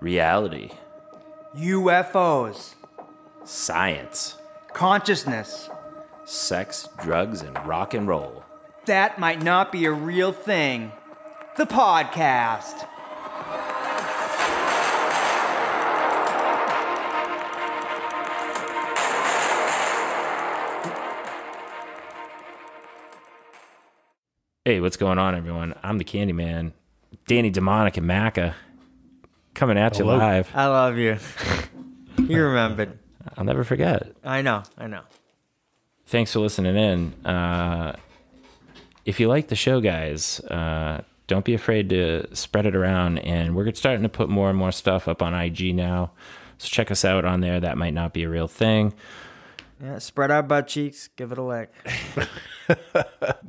reality, UFOs, science, consciousness. sex, drugs, and rock and roll. That might not be a real thing. The podcast. Hey, what's going on, everyone? I'm the Candyman, Danny Demonic and Macka, coming at you live. I love you. You remembered. I'll never forget. I know. Thanks for listening in. If you like the show, guys, don't be afraid to spread it around. And we're starting to put more and more stuff up on IG now. So check us out on there. That might not be a real thing. Yeah, spread our butt cheeks. Give it a lick.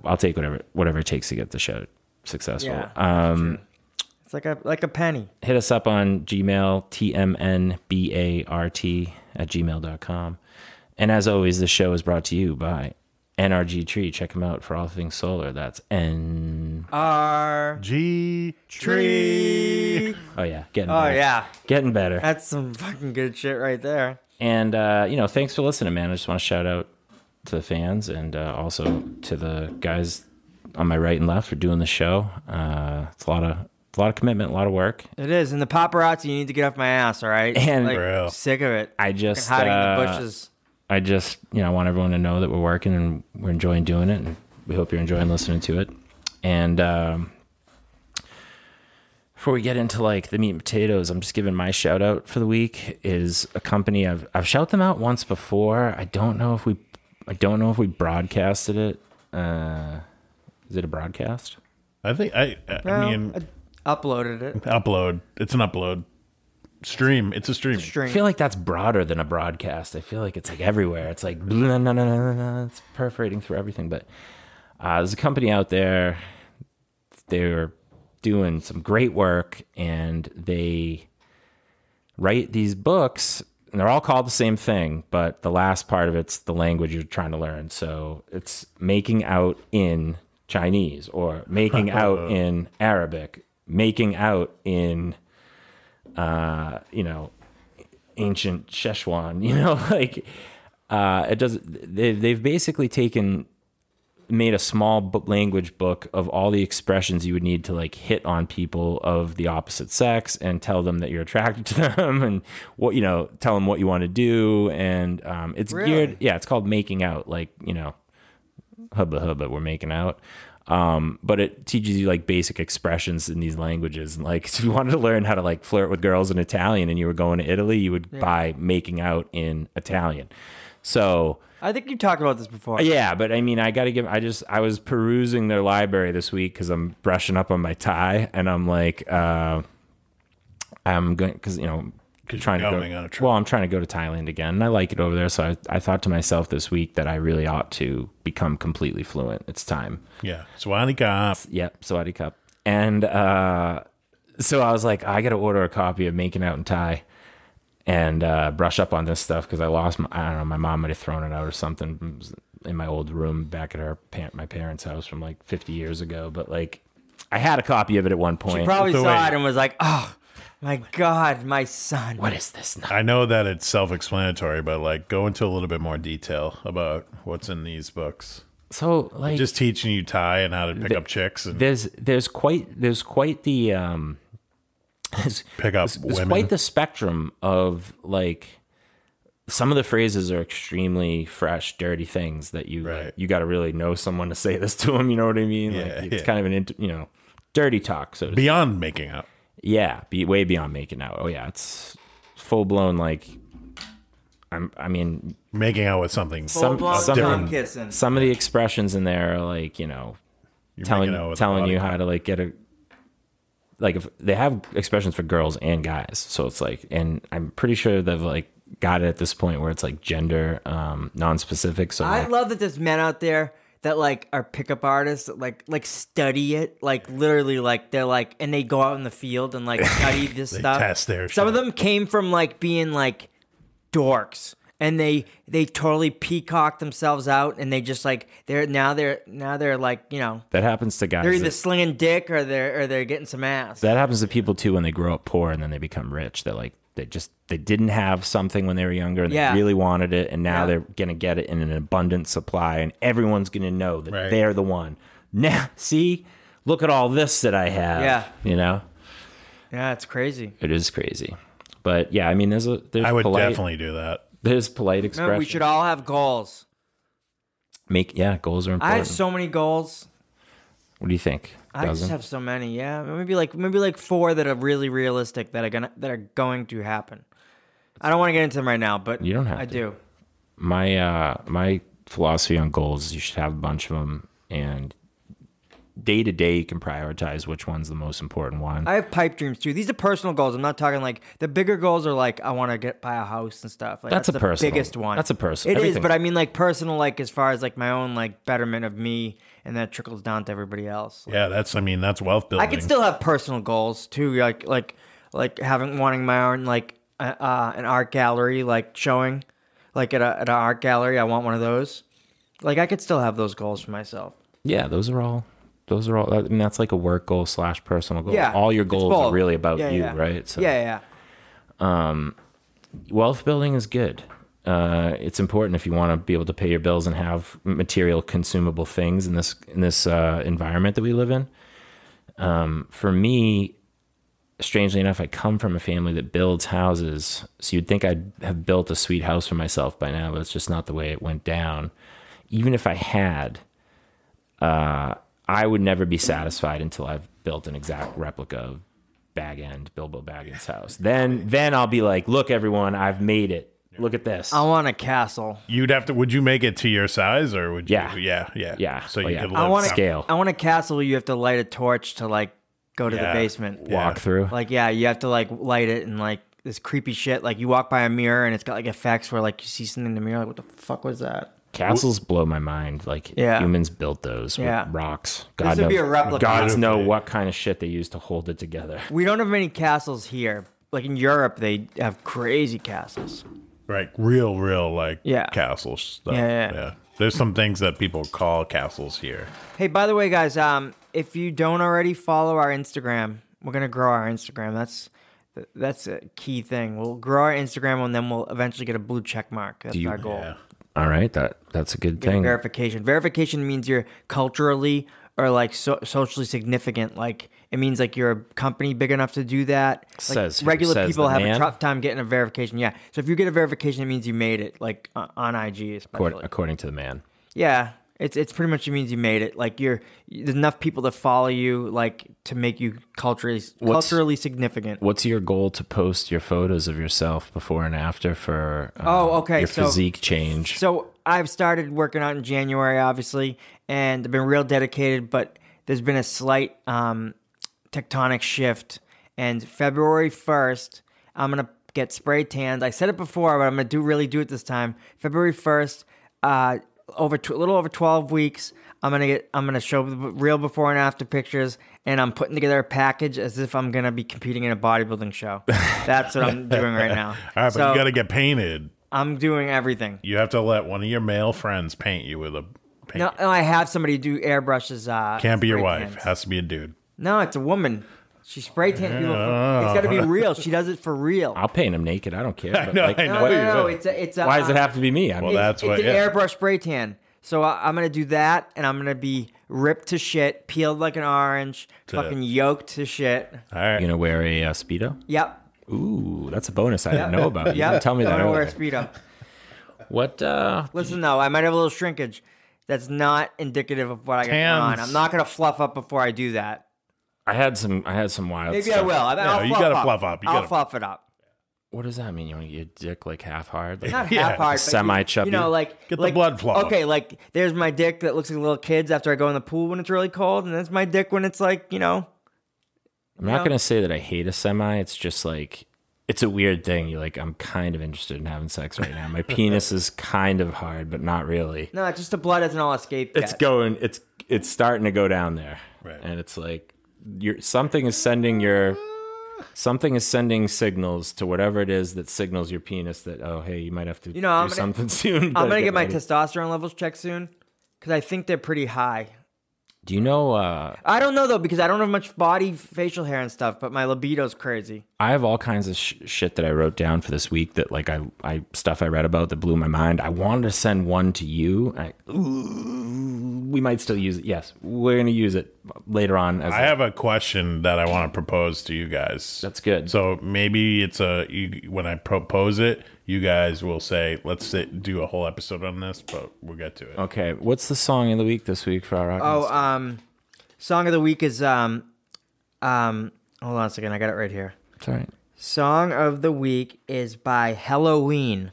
I'll take whatever it takes to get the show successful. Yeah, it's like a penny. Hit us up on Gmail, tmnbart@gmail.com. And as always, the show is brought to you by NRG Tree. Check them out for all things solar. That's NRG Tree. Oh, yeah. Getting better. That's some fucking good shit right there. And, thanks for listening, man. I just want to shout out to the fans and also to the guys on my right and left for doing the show. It's a lot of commitment, a lot of work. It is. And the paparazzi, you need to get off my ass, all right? And sick of it. I just hiding in the bushes. I just, want everyone to know that we're working and we're enjoying doing it, and we hope you're enjoying listening to it. And before we get into like the meat and potatoes, I'm just giving my shout out for the week. Is a company I've shouted them out once before. I don't know if we broadcasted it. Is it a broadcast? I think I uploaded it. Upload. It's an upload. Stream. It's a stream. I feel like that's broader than a broadcast. I feel like it's like everywhere. It's like it's perforating through everything. But there's a company out there. They're doing some great work, and they write these books, and they're all called the same thing, but the last part of it's the language you're trying to learn. So it's making out in Chinese, or making out in Arabic, making out in ancient Szechuan, it does. They've basically made a small language book of all the expressions you would need to like hit on people of the opposite sex and tell them that you're attracted to them, and tell them what you want to do. And it's geared. Yeah, it's called Making Out, hubba hubba, we're making out. But it teaches you like basic expressions in these languages. And like, if you wanted to learn how to like flirt with girls in Italian and you were going to Italy, you would buy Making Out in Italian. So I think you talked about this before. Yeah, but I mean, I was perusing their library this week because I'm brushing up on my tie, and I'm like, I'm going because I'm trying to go to Thailand again, and I like it over there. So I thought to myself this week that I really ought to become completely fluent. It's time. Yeah, Sawadi Cup. Yep, Sawadi Cup. And so I was like, I got to order a copy of Making Out in Thai and brush up on this stuff because I lost my mom might have thrown it out or something. It was in my old room back at my parents' house from like 50 years ago. But like, I had a copy of it at one point. She probably saw it and was like, oh, my God, my son. What is this now? I know that it's self-explanatory, but like, go into a little bit more detail about what's in these books. So like, just teaching you Thai and how to pick up chicks. And there's quite the pick up women. There's quite the spectrum of like, some of the phrases are extremely fresh, dirty things that you got to really know someone to say this to them. You know what I mean? Yeah, like, it's kind of an dirty talk. So beyond making out. Yeah, way beyond making out. Oh yeah, it's full blown like. I mean, making out with something. Some of the expressions in there are like telling you how to like get a. Like if they have expressions for girls and guys, so it's like, and I'm pretty sure they've like got it at this point where it's like gender non-specific. So I love that there's men out there that like are pickup artists that like study it, like literally like they're like, and they go out in the field and like study this stuff. Test their Some shit. of them came from like being like dorks and they totally peacock themselves out, and they just like they're like, you know, That happens to guys. they're either slinging dick or they're getting some ass. That happens to people too when they grow up poor and then they become rich. They're like they didn't have something when they were younger and Yeah. they really wanted it, and now Yeah. they're gonna get it in an abundant supply, and everyone's gonna know that Right. they're the one. Now, see, look at all this that I have. Yeah. You know, Yeah, it's crazy. it is crazy. But yeah, I mean, there's I would polite, definitely do that. there's polite expression. No, we should all have goals. Goals are important. I have so many goals. What do you think? I just Dozen? have so many. Yeah, maybe like 4 that are really realistic that are going to happen. I don't want to get into them right now, but You don't have I to. do. My philosophy on goals is you should have a bunch of them, and day to day you can prioritize which one's the most important one. I have pipe dreams too. These are personal goals. I'm not talking like the bigger goals are like I want to buy a house and stuff. Like, That's a the personal- biggest one. that's a personal- It is, everything- but I mean like personal, like as far as like my own like betterment of me, and that trickles down to everybody else. Yeah, that's wealth building. I can still have personal goals too, like wanting my own like an art gallery, like showing, like at an art gallery. I want one of those. Like I could still have those goals for myself. Yeah, those are all. I mean, that's like a work goal / personal goal. Yeah, all your it's goals both. are really about Yeah, you, yeah. right? So, Yeah. wealth building is good. It's important if you want to be able to pay your bills and have material, consumable things in this environment that we live in. For me, strangely enough, I come from a family that builds houses, so you'd think I'd have built a sweet house for myself by now, but it's just not the way it went down. Even if I had, I would never be satisfied until I've built an exact replica of Bilbo Baggins' house. Then I'll be like, look, everyone, I've made it. Look at this. I want a castle. You'd have to. Would you make it to your size, or would you? Yeah. Yeah. So Oh, you yeah. could I live wanna- some- scale. I want a castle where you have to light a torch to like go to the Yeah. basement. Walk through. Like yeah, you have to like light it and like this creepy shit. Like you walk by a mirror and it's got like effects where like you see something in the mirror. Like what the fuck was that? Castles blow my mind. Like Yeah. humans built those Yeah. with rocks. This God would knows, be a replica. gods know what kind of shit they used to hold it together. We don't have many castles here. Like in Europe, they have crazy castles. Right, real like Yeah. castle stuff. Yeah. There's some things that people call castles here. Hey, by the way, guys, if you don't already follow our Instagram, we're gonna grow our Instagram. That's a key thing. We'll grow our Instagram and then we'll eventually get a blue check mark. That's our goal. Yeah. All right, that's a good Get thing. verification. Verification means you're culturally or like socially significant. Like it means like you're a company big enough to do that. Like Says who? regular Says people the have man? a tough time getting a verification. Yeah. So if you get a verification, it means you made it. Like on IG, especially. According to the man. Yeah. It's pretty much it means you made it. Like there's enough people to follow you, like to make you culturally significant. What's your goal to post your photos of yourself before and after for your So- physique change? So I've started working out in January, obviously, and I've been real dedicated, but there's been a slight tectonic shift. And February 1st, I'm going to get spray tanned. I said it before, but I'm going to really do it this time. February 1st, a little over 12 weeks, I'm gonna show the real before and after pictures, and I'm putting together a package as if I'm gonna be competing in a bodybuilding show. That's what I'm doing right now. All right, but you got to get painted. I'm doing everything. You have to let one of your male friends paint you with a paint. No, I have somebody do airbrushes. Can't be your spray wife. tans. Has to be a dude. No, it's a woman. She spray tans people. It's got to be real. She does it for real. I'll paint him naked. I don't care. But know, like, I know. No. It's a. why does it have to be me? I mean, That's it's what. an Yeah. airbrush spray tan. So I'm gonna do that, and I'm gonna be ripped to shit, peeled like an orange, fucking yoked to shit. All right. you gonna wear a Speedo? Yep. Ooh, that's a bonus I didn't know about. You Yep. didn't tell me that I'm gonna wear a earlier. speedo. What? Listen, though, I might have a little shrinkage. That's not indicative of what I got going on. Tans. I'm not gonna fluff up before I do that. I had some wild Maybe stuff. I will. I'll you fluff gotta up. fluff up. You I'll gotta- fluff it up. What does that mean? You want to get your dick like half hard? Like, Not Yeah, half hard, but semi-chubby. You know, like Get the like- blood flow. Okay, like there's my dick that looks like little kids after I go in the pool when it's really cold, and that's my dick when it's like I'm not gonna say that I hate a semi. It's just like it's a weird thing. You're like, I'm kind of interested in having sex right now. My penis is kind of hard, but not really. no, just the blood doesn't all escape. It's yet. going. It's starting to go down there, Right. and it's like something is sending your Something is sending signals to whatever it is that signals your penis that, oh, hey, you might have to do something soon. I'm gonna get my testosterone levels checked soon because I think they're pretty high. Do you know? I don't know though because I don't have much body, facial hair and stuff, but my libido's crazy. I have all kinds of shit that I wrote down for this week that like I stuff I read about that blew my mind. I wanted to send one to you. We might still use it. Yes, we're gonna use it later on. I have a question that I want to propose to you guys. That's good. So maybe it's when I propose it, you guys will say, let's do a whole episode on this, but we'll get to it. Okay, what's the song of the week this week for our audience? Song of the week is hold on a second, I got it right here. Sorry. Song of the week is by Helloween.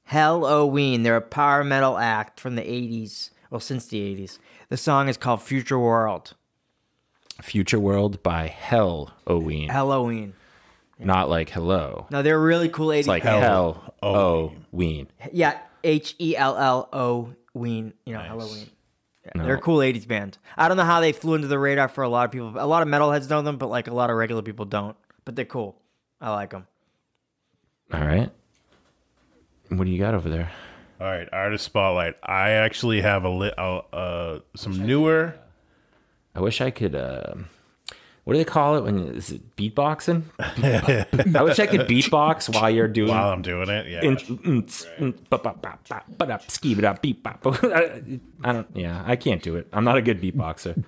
Helloween. They're a power metal act from the 80s. Well, since the 80s. The song is called Future World. Future World by Helloween. Helloween. Not like hello. No, they're really cool 80s. It's like Helloween. Yeah, Helloween. You know, nice. Helloween. Yeah, no. They're a cool 80s band. I don't know how they flew into the radar for a lot of people. A lot of metalheads know them, but like a lot of regular people don't. But they're cool. I like them. All right. What do you got over there? All right, artist spotlight. I actually have some newer. I wish I could. What do they call it when is it beatboxing? I wish I could beatbox while you're doing. While I'm doing it, yeah. I don't. Yeah, I can't do it. I'm not a good beatboxer.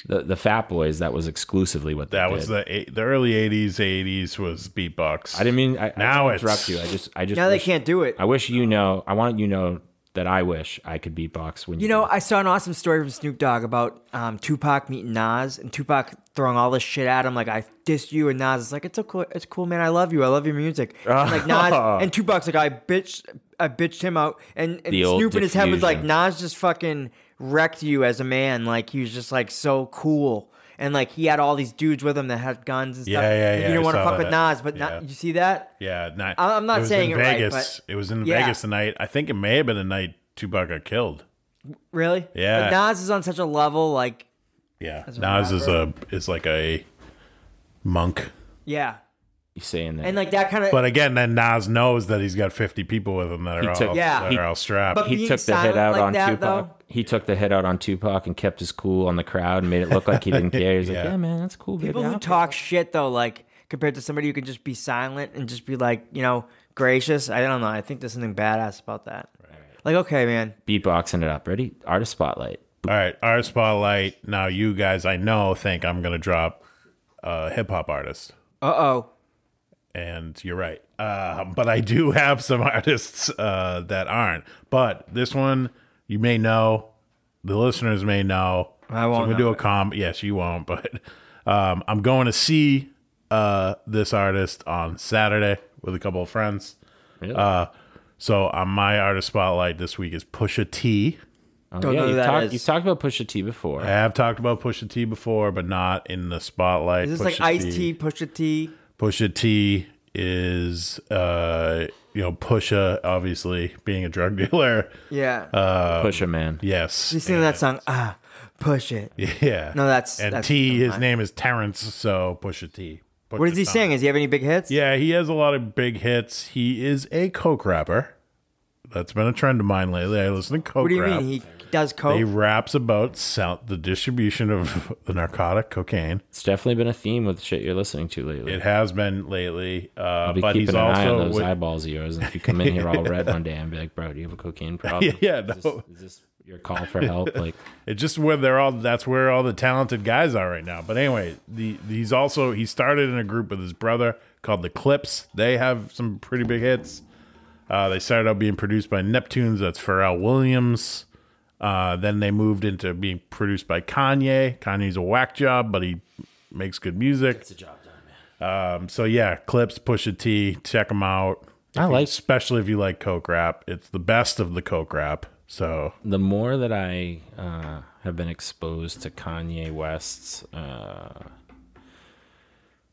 The Fat Boys. That was exclusively what they did. Was the early '80s was beatbox. I didn't mean. Now I interrupt you. I just. Now they can't do it. I wish you know. I want you to know that I wish I could beatbox when you know. I saw an awesome story from Snoop Dogg about Tupac meeting Nas and Tupac throwing all this shit at him like I dissed you, and Nas is like it's cool man, I love your music. And like Nas and Tupac's like I bitched him out, and Snoop in his head was like Nas just fucking wrecked you as a man, like he was just like so cool. And like he had all these dudes with him that had guns and stuff. Yeah. You don't want to fuck with Nas, but you see that? Yeah, I'm not saying it Vegas. right, but it was in Vegas the night. I think it may have been the night Tupac got killed. Really? Yeah. But Nas is on such a level, like. Yeah, Nas is like a monk. Yeah. You saying that? And like that kind of. But again, then Nas knows that he's got 50 people with him that are all strapped. But he took the hit out on Tupac. He took the hit out on Tupac and kept his cool on the crowd and made it look like he didn't care. He's like, yeah, man, that's cool. People who talk shit though, like compared to somebody who can just be silent and just be like, you know, gracious. I don't know. I think there's something badass about that. Right. Like, okay, man. Beatboxing it up. Ready? Artist spotlight. All right, artist spotlight. Now, you guys, I know, think I'm going to drop a hip-hop artist. Uh-oh. And you're right. But I do have some artists that aren't. But this one, you may know. The listeners may know. I won't so I'm going to do Yes, you won't. But I'm going to see this artist on Saturday with a couple of friends. Really? So my artist spotlight this week is Pusha T. Don't know who that is. You've talked about Pusha T before. I have talked about Pusha T before, but not in the spotlight. Is this like Ice-T, Pusha T? Pusha T is, Pusha, obviously, being a drug dealer. Yeah. Pusha, man. Yes. You sing that song, Push It. Yeah. No, that's... And that's T, his name is Terrence, so Pusha T. What does he sing? Does he have any big hits? Yeah, he has a lot of big hits. He is a coke rapper. That's been a trend of mine lately. I listen to coke rap. What do you mean? He does coke? He raps about the distribution of the narcotic cocaine. It's definitely been a theme with shit you're listening to lately. It has been lately. I'll be keeping an eye on those eyeballs of yours. And if you come in here all red one day, I'll be like, bro, do you have a cocaine problem? Yeah, Is this your call for help? Like, it's just where that's where all the talented guys are right now. But anyway, he started in a group with his brother called the Clips. They have some pretty big hits. They started out being produced by Neptunes. That's Pharrell Williams. Then they moved into being produced by Kanye. Kanye's a whack job, but he makes good music. It's a job done, man. So yeah, Clips, Pusha T, check them out. Especially if you like coke rap. It's the best of the coke rap. So the more that I have been exposed to Kanye West's,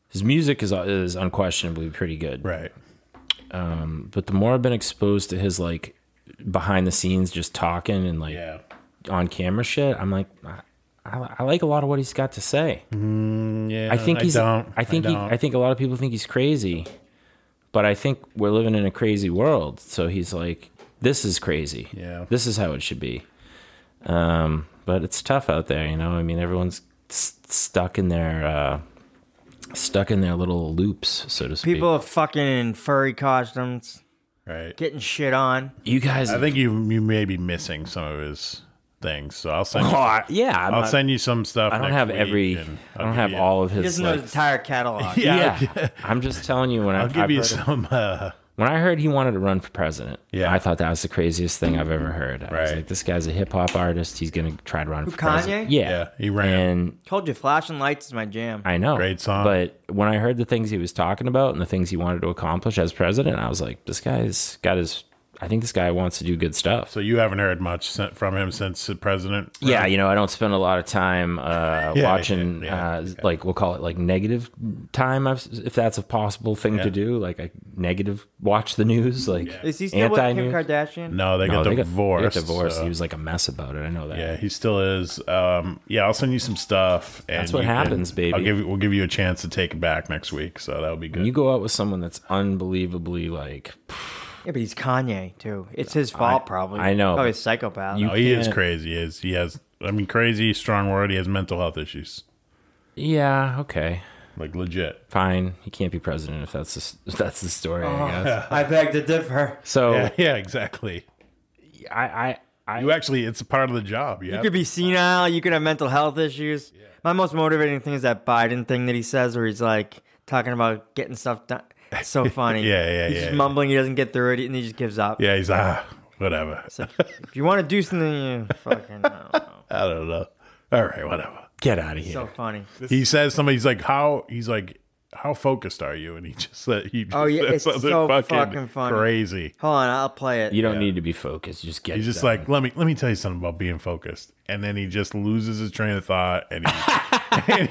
his music is unquestionably pretty good, right? But the more I've been exposed to his like behind the scenes, just talking and like on camera shit, I'm like, I like a lot of what he's got to say. Yeah, I think he's. don't. I think a lot of people think he's crazy, but I think we're living in a crazy world. So he's like, this is crazy. Yeah. This is how it should be. But it's tough out there, you know. I mean, everyone's stuck in their little loops, so to speak. People are fucking in furry costumes, Right. getting shit on. You guys, I think you may be missing some of his things, so I'll send you. yeah, I'll send you some stuff. I don't next have week, and I I'll don't give have you- all of He his. doesn't know Like, the entire catalog. yeah, I'm just telling you I'll give you heard- some. When I heard he wanted to run for president, Yeah. I thought that was the craziest thing I've ever heard. I was Right. like, this guy's a hip hop artist. He's gonna try to run for Kanye? president. Yeah, Yeah, he ran. And Told you, Flashing Lights is my jam. I know, Great song. But when I heard the things he was talking about and the things he wanted to accomplish as president, I was like, this guy's got his. I think this guy wants to do good stuff. So you haven't heard much from him since the president? Yeah, ran? you know, I don't spend a lot of time watching, yeah. like, we'll call it like negative time, if that's a possible thing to do. Like, I negative watch the news, like Is he still with Kim anti-news. Kardashian? No, they got divorced. They got divorced. so- He was like a mess about it. I know that. Yeah, he still is. Yeah, I'll send you some stuff. And That's what you happens, baby. We'll give you a chance to take it back next week, so that'll be good. When you go out with someone that's unbelievably like, Yeah, but he's Kanye too. It's his fault, probably. I know, Probably a but psychopath. you- No, he is can't- crazy. He has. I mean, crazy, strong word. He has mental health issues, yeah, okay, like legit. fine. He can't be president if that's the story. I guess. I beg to differ. So Yeah, exactly. I You actually, it's a part of the job. You could be senile. You could have mental health issues. My most motivating thing is that Biden thing that he says, where he's like talking about getting stuff done. It's so funny. Yeah, He's just mumbling. He doesn't get through it, and he just gives up. Yeah, he's whatever. It's like, if you want to do something, you fucking. I don't know. I don't know. All right, whatever. get out of here. So funny. He says something. He's like, how focused are you? And he just said, Oh, yeah, said it's something so fucking funny. crazy. Hold on, I'll play it. You don't need to be focused. You just get. He's just done. like, let me tell you something about being focused, and then he just loses his train of thought, and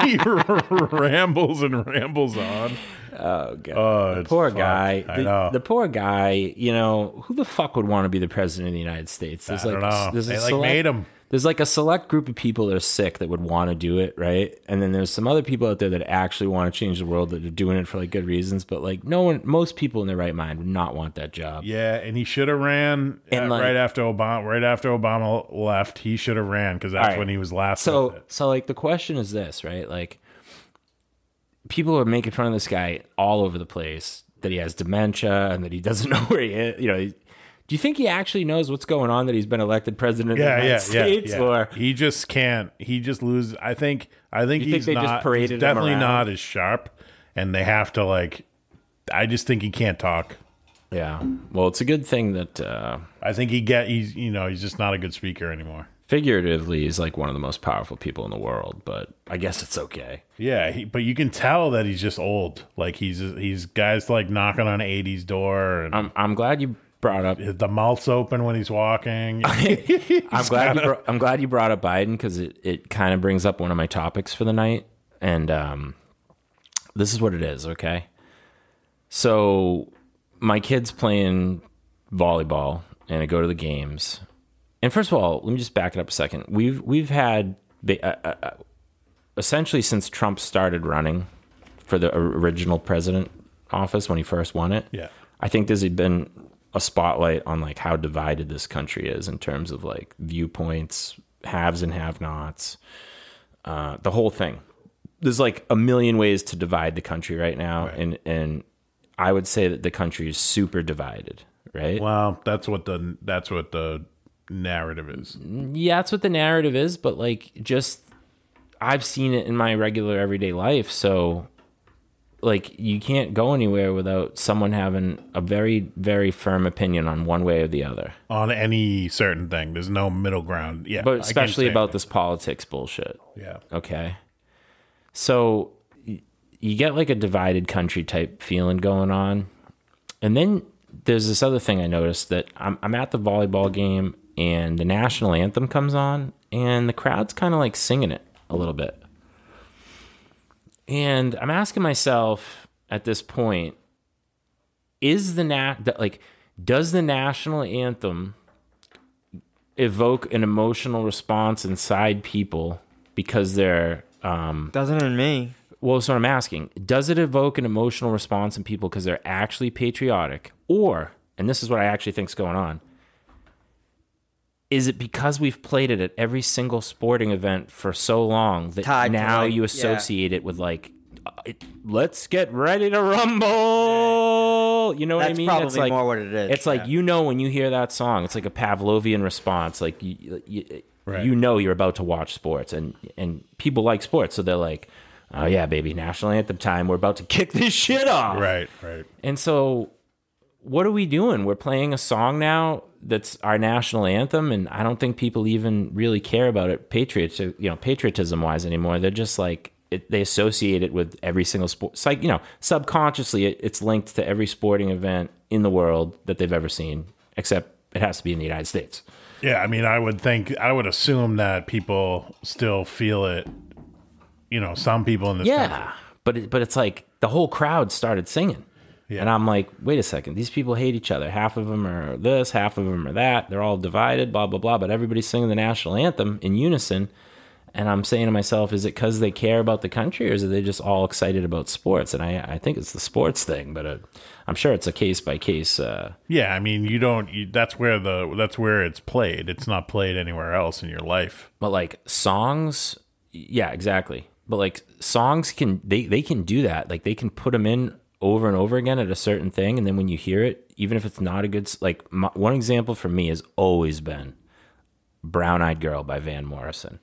he rambles and rambles on. Oh god, Oh, the it's poor fucked. guy. I know. The poor guy. You know, who the fuck would want to be the president of the United States? I don't know. They made him. There's like a select group of people that are sick that would want to do it, right? And then there's some other people out there that actually want to change the world that are doing it for like good reasons. But like most people in their right mind would not want that job. Yeah, and he should have ran And, like- right after Obama. Right after Obama left, he should have ran because that's All right. when he was last. with it. So like the question is this, right? Like people are making fun of this guy all over the place that he has dementia and that he doesn't know where he is. You know, do you think he actually knows what's going on that he's been elected president of the United States? Or he just can't. He just loses. I think think he's they just not. paraded He's him definitely around? not as sharp, and they have to like. I just think he can't talk. yeah, well, it's a good thing that I think he's just not a good speaker anymore. figuratively he's like one of the most powerful people in the world. But I guess it's okay. Yeah, but you can tell that he's just old. Like he's guys like knocking on 80's door, and I'm glad you brought up. the mouth's open when he's walking. I'm glad you brought up Biden because it kind of brings up one of my topics for the night, and this is what it is. Okay, so my kid's playing volleyball, and I go to the games. And first of all, let me just back it up a second. We've had essentially since Trump started running for the original president office when he first won it. Yeah. I think there's been a spotlight on like how divided this country is in terms of like viewpoints, haves and have-nots, the whole thing. There's like a million ways to divide the country right now, Right. and I would say that the country is super divided, right? Well, that's what the narrative is. Yeah, that's what the narrative is, but like just I've seen it in my regular everyday life, so like you can't go anywhere without someone having a very, very firm opinion on one way or the other. On any certain thing, there's no middle ground. Yeah, But especially about this politics bullshit. Yeah. Okay. So you get like a divided country type feeling going on. And then there's this other thing I noticed that I'm at the volleyball game and the national anthem comes on and the crowd's kind of like singing it a little bit. And I'm asking myself at this point, does the national anthem evoke an emotional response inside people because they're Doesn't in me. well, so I'm asking, does it evoke an emotional response in people because they're actually patriotic? Or, and this is what I actually think is going on, is it because we've played it at every single sporting event for so long that Tied to, now like, you associate it with like, let's get ready to rumble? You know what I That's mean? probably It's like, more what it is. It's like, you know, when you hear that song, it's like a Pavlovian response. Like, Right. you know you're about to watch sports, and people like sports, so they're like, oh yeah, baby, national anthem time. We're about to kick this shit off. Right. And so what are we doing? We're playing a song now that's our national anthem, and I don't think people even really care about it patriotism wise anymore. They're just like, they associate it with every single sport. It's like, subconsciously it's linked to every sporting event in the world that they've ever seen, except it has to be in the United States. Yeah, I mean, I would assume that people still feel it. Some people in this country. But it's like the whole crowd started singing. Yeah. And I'm like, wait a second, these people hate each other. Half of them are this, half of them are that. They're all divided, blah, blah, blah. But everybody's singing the national anthem in unison. And I'm saying to myself, is it because they care about the country, or is it they just all excited about sports? And I think it's the sports thing, but I'm sure it's a case by case. Yeah, I mean, that's where it's played. It's not played anywhere else in your life. But like songs, yeah, exactly. But like songs they can do that. Like they can put them in over and over again at a certain thing, and then when you hear it, even if it's not a good, one example for me has always been "Brown Eyed Girl" by Van Morrison.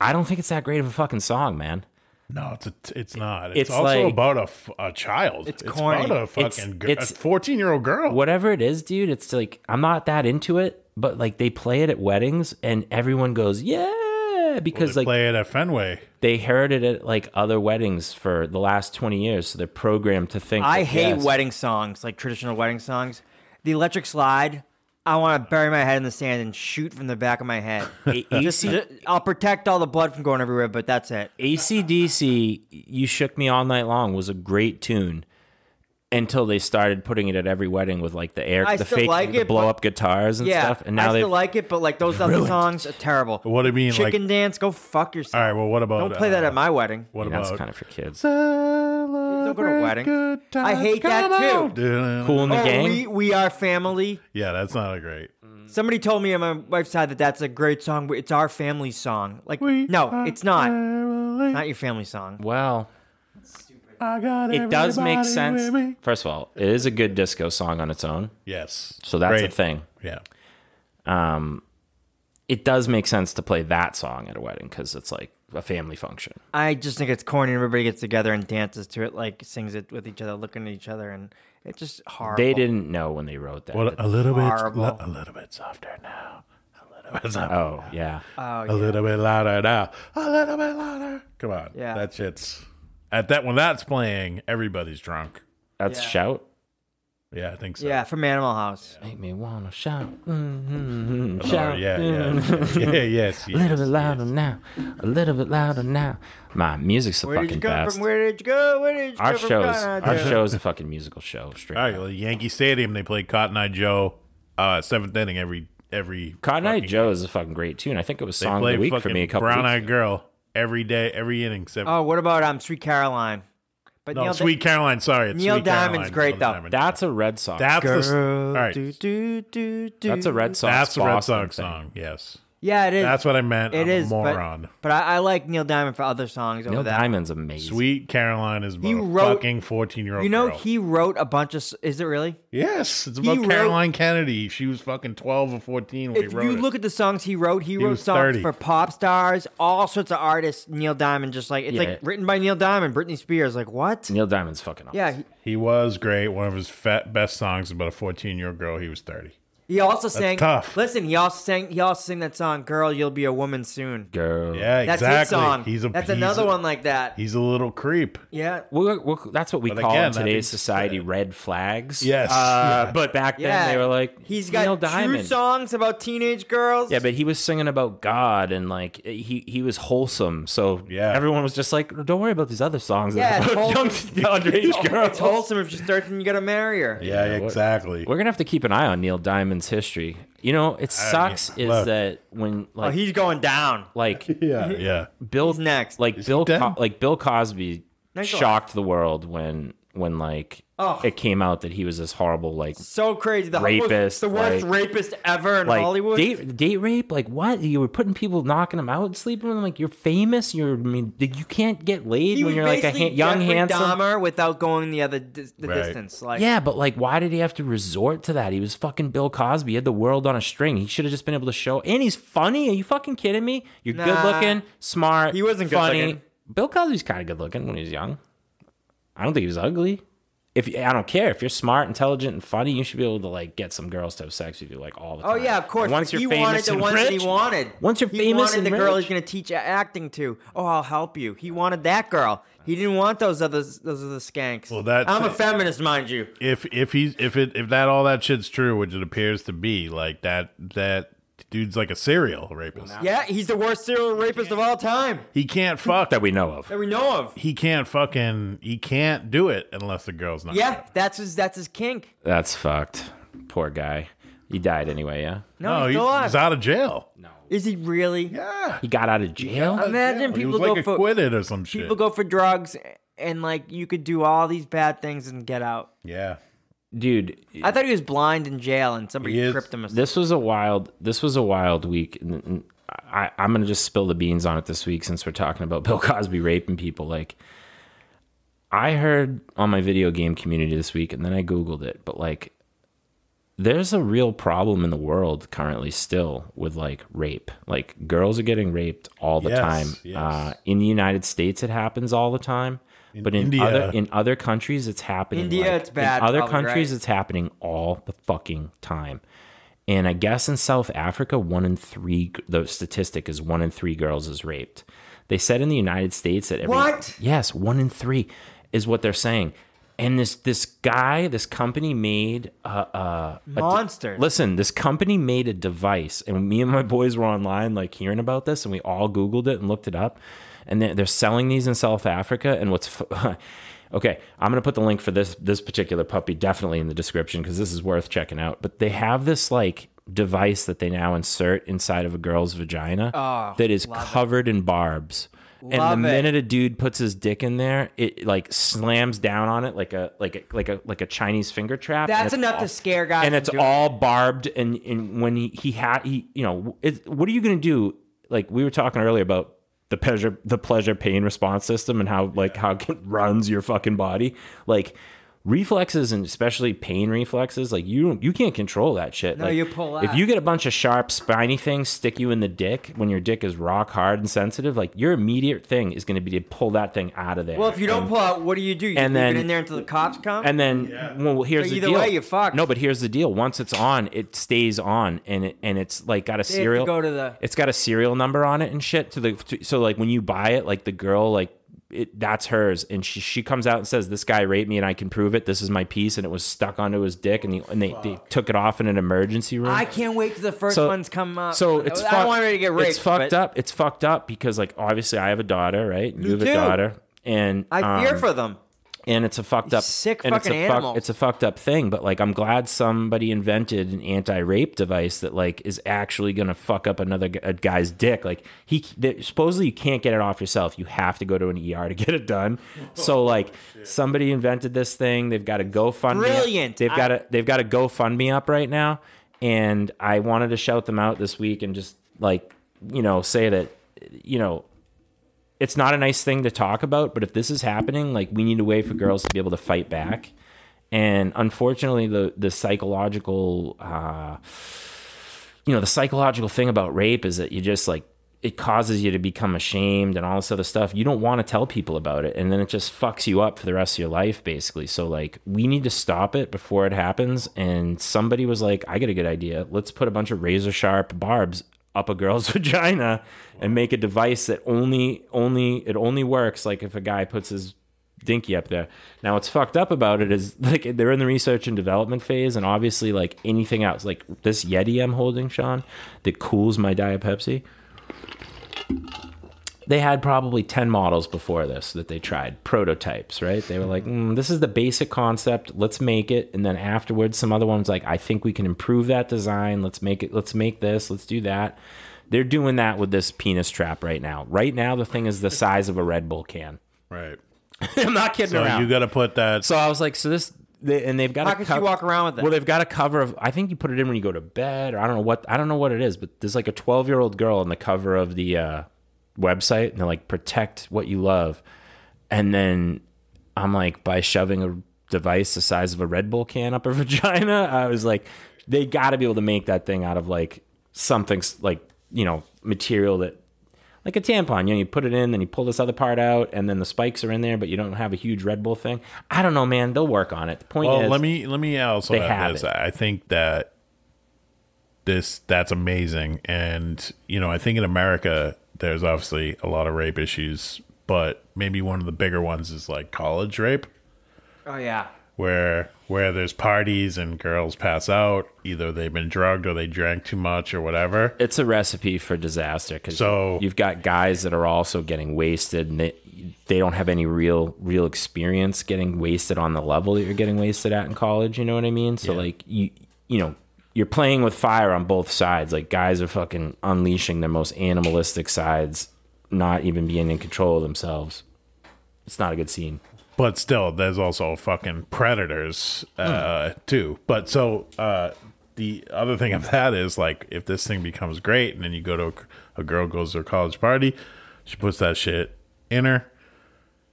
I don't think it's that great of a fucking song, man. No, it's not. It's also like, about a child. It's corny. about a fucking a 14-year-old girl. Whatever it is, dude, it's like, I'm not that into it, but like they play it at weddings and everyone goes, yeah, because They play it at Fenway. they heard it at like other weddings for the last 20 years. So they're programmed to think. I that, hate yes, wedding songs, like traditional wedding songs. The Electric Slide, I want to bury my head in the sand and shoot from the back of my head. I'll protect all the blood from going everywhere, but that's it. AC/DC, You Shook Me All Night Long was a great tune until they started putting it at every wedding with like the still fake like it, blow but- up guitars and Yeah, stuff. And now I they still like it, but like those other songs are terrible. What do you mean, Chicken Dance, go fuck yourself. All right, well, what about... Don't play that at my wedding. What that's about... kind of for kids. Don't go to a wedding. I hate that too. Cool in the Oh, Gang. we are family. Yeah, that's not a great... Somebody told me on my wife's side that that's a great song. But it's our family song. Like, We no, are it's not. family. Not your family song. Well, I got it does make everybody sense. with me. First of all, it is a good disco song on its own. Yes. So that's Great. a thing. Yeah. It does make sense to play that song at a wedding because it's like a family function. I just think it's corny. Everybody gets together and dances to it, like sings it with each other, looking at each other, and it's just horrible. They didn't know when they wrote that. Well, a little horrible. bit softer now. A little bit softer. Oh, yeah. Oh, A little bit louder now. A little bit louder. Come on. Yeah. That shit's... When that's playing, everybody's drunk. That's Yeah. Shout. Yeah, I think so. Yeah, from Animal House. Make me wanna shout. Oh, Shout. yeah. Yes. A little bit louder now. A little bit louder now. My music's the Where did fucking you come best. from? Where did you go? Where did you Our go from? show's a fucking musical show. Straight All right, up. well, Yankee Stadium, they play Cotton Eye Joe, seventh inning every Cotton Eye fucking Joe is a fucking great tune. I think it was They song of play the week for fucking me a couple Brown weeks Eyed ago. Girl every day, every inning. Oh, what about Sweet Caroline? But No, Neil Sweet Caroline. Sorry, it's Neil Sweet Diamond's Caroline. great, Neil though. Diamond. That's a Red Sox. That's the Girl, all right. That's a Red Sox. That's the Red Boston Sox thing. song. Yes, Yeah, it is. that's what I meant. It I'm is, a moron. But I like Neil Diamond for other songs over Neil that. Diamond's amazing. Sweet Caroline is about He a wrote- fucking 14-year-old You know, girl. he wrote a bunch of. Is it really? Yes, it's he about wrote- Caroline Kennedy. She was fucking 12 or 14 when If he wrote you it. look at the songs he wrote He wrote was songs 30. for pop stars, all sorts of artists. Neil Diamond, just like it's Yeah. like written by Neil Diamond, Britney Spears. Like what? Neil Diamond's fucking awesome. Yeah, He was great. One of his best songs is about a 14-year-old girl. He was 30. he also sang. tough. Listen, he also sang that song, "Girl, You'll Be a Woman Soon." Girl. Yeah, That's exactly. his song. He's That's another one like that. He's a little creep. Yeah. That's what we But call again, in that today's being society said- red flags. Yes. But back then Yeah, they were like, he's got Neil two Diamond. songs about teenage girls. Yeah, but he was singing about God and like he was wholesome. So Yeah. everyone was just like, don't worry about these other songs Yeah, that are about young underage girls. It's wholesome if she's 13, you gotta marry her. Yeah, exactly. We're gonna have to keep an eye on Neil Diamond's history You know, it sucks is look. that when like he's going down. like Yeah. Bill He's next. like Bill Cosby Next shocked the world when like it came out that he was this horrible like So crazy. The rapist, the worst like- rapist ever in like Hollywood. date rape. Like what? You were putting people, knocking them out, sleeping with them. Like you're famous. I mean, you can't get laid He when was you're like a basically young Jeffrey handsome. Dahmer without going the other Right. distance. Like Yeah, but like, why did he have to resort to that? He was fucking Bill Cosby. He had the world on a string. He should have just been able to show. And he's funny. Are you fucking kidding me? You're Nah. good looking, smart. He wasn't good funny. looking. Bill Cosby's kind of good looking when he was young. I don't think he was ugly. I don't care if you're smart, intelligent, and funny. You should be able to like get some girls to have sex with you like all the time. Oh yeah, of course. And once But you're he wanted famous the and ones that rich, he wanted. once you're he famous wanted and the girl rich- he's going to teach acting to. Oh, I'll help you. He wanted that girl. He didn't want those other skanks. Well, that's I'm a feminist, mind you. If that all that shit's true, which it appears to be, like that dude's like a serial rapist. Yeah, he's the worst serial rapist of all time He can't fuck. that we know of. that we know of. He can't do it unless the girl's not. Yeah, that's his kink. That's fucked. Poor guy. He died anyway. Yeah. No, he's still alive. he's out of jail. Is he really? Yeah. He got out of jail. Imagine He people was go like for acquitted or some shit. people go for drugs and like you could do all these bad things and get out. Yeah. Dude, I thought he was blind in jail and somebody He is. tripped him. this was a wild week. And I'm gonna just spill the beans on it this week since we're talking about Bill Cosby raping people. Like, I heard on my video game community this week, and then I Googled it, but like, there's a real problem in the world currently still with like rape. Like, girls are getting raped all the Yes, time. yes. In the United States, it happens all the time. But in India. other countries, it's happening. India, like, it's bad, In other probably, countries, right? it's happening all the fucking time. And I guess in South Africa, 1 in 3, the statistic is 1 in 3 girls is raped. They said in the United States that What? Yes, 1 in 3 is what they're saying. And this company made Monsters. Listen, this company made a device, and me and my boys were online like hearing about this, and we all Googled it and looked it up. And they're selling these in South Africa. And okay, I'm going to put the link for this particular puppy definitely in the description because this is worth checking out. But they have this like device that they now insert inside of a girl's vagina that is covered in barbs. And Love the it. minute a dude puts his dick in there, it like slams down on it like a Chinese finger trap. and That's it's enough all- to scare guys. and it's from doing all barbed. And when he you know, what are you going to do? Like we were talking earlier about the pleasure pain response system and how it runs your fucking body. Like reflexes, and especially pain reflexes, like you can't control that shit. No, Like, you pull if that. you get a bunch of sharp spiny things stick you in the dick when your dick is rock hard and sensitive, like your immediate thing is going to be to pull that thing out of there. Well, if you don't And- pull out, what do? You leave and it then- in there until the cops come? and then, well, here's So the either deal. way, you're fucked. No, but here's the deal. Once it's on, it stays on, and it's like got a have to serial. go to the- It's got a serial number on it and shit. So like when you buy it, like the girl, like that's hers, and she comes out and says, "This guy raped me, and I can prove it. This is my piece," and it was stuck onto his dick, and they took it off in an emergency room. I can't wait till the first ones come up. So it's I don't want her to get raped. It's fucked but up. It's fucked up because like obviously I have a daughter, right? You have too. a daughter, and I fear for them. and it's a fucked up Sick and fucking animals. it's a fucked up thing, but like I'm glad somebody invented an anti-rape device that like is actually gonna fuck up a guy's dick. Like supposedly you can't get it off yourself, you have to go to an ER to get it done. So like somebody invented this thing. They've got a GoFundMe. Brilliant. They've got a GoFundMe up right now, and I wanted to shout them out this week and just like say that it's not a nice thing to talk about, but if this is happening, like we need a way for girls to be able to fight back. And unfortunately, the psychological, the psychological thing about rape is that you just like, it causes you to become ashamed and all this other stuff. You don't want to tell people about it. And then it just fucks you up for the rest of your life, basically. So like, we need to stop it before it happens. And somebody was like, I got a good idea. Let's put a bunch of razor sharp barbs up a girl's vagina and make a device that only works like if a guy puts his dinky up there. Now what's fucked up about it is like they're in the research and development phase, and obviously like anything else, like this Yeti I'm holding, Sean, that cools my Diet Pepsi. they had probably 10 models before this that they tried, prototypes, right? They were like, this is the basic concept, let's make it. And then afterwards, some other ones like, I think we can improve that design. Let's make this, let's do that. They're doing that with this penis trap right now. Right now, the thing is the size of a Red Bull can. Right. I'm not kidding around. So you got to put that. So I was like, and they've got. How could you walk around with it? Well, they've got a cover of. I think you put it in when you go to bed, or I don't know what it is, but there's like a 12-year-old girl on the cover of the website, and they're like, protect what you love. And then I'm like, by shoving a device the size of a Red Bull can up her vagina, I was like, they got to be able to make that thing out of like something like, material that, like a tampon, you put it in, then you pull this other part out, and then the spikes are in there, but you don't have a huge Red Bull thing. I don't know, man. They'll work on it. The point is, let me also add this. I think that that's amazing, and I think in America there's obviously a lot of rape issues, but maybe one of the bigger ones is like college rape. Oh yeah. Where there's parties and girls pass out, either they've been drugged or they drank too much or whatever. It's a recipe for disaster because you've got guys that are also getting wasted, and they don't have any real experience getting wasted on the level that you're getting wasted at in college. You know what I mean? So like you're playing with fire on both sides. Like guys are fucking unleashing their most animalistic sides, not even being in control of themselves. It's not a good scene. But still, there's also fucking predators too. But so the other thing of that is like, if this thing becomes great, and then you go to a girl goes to a college party, she puts that shit in her,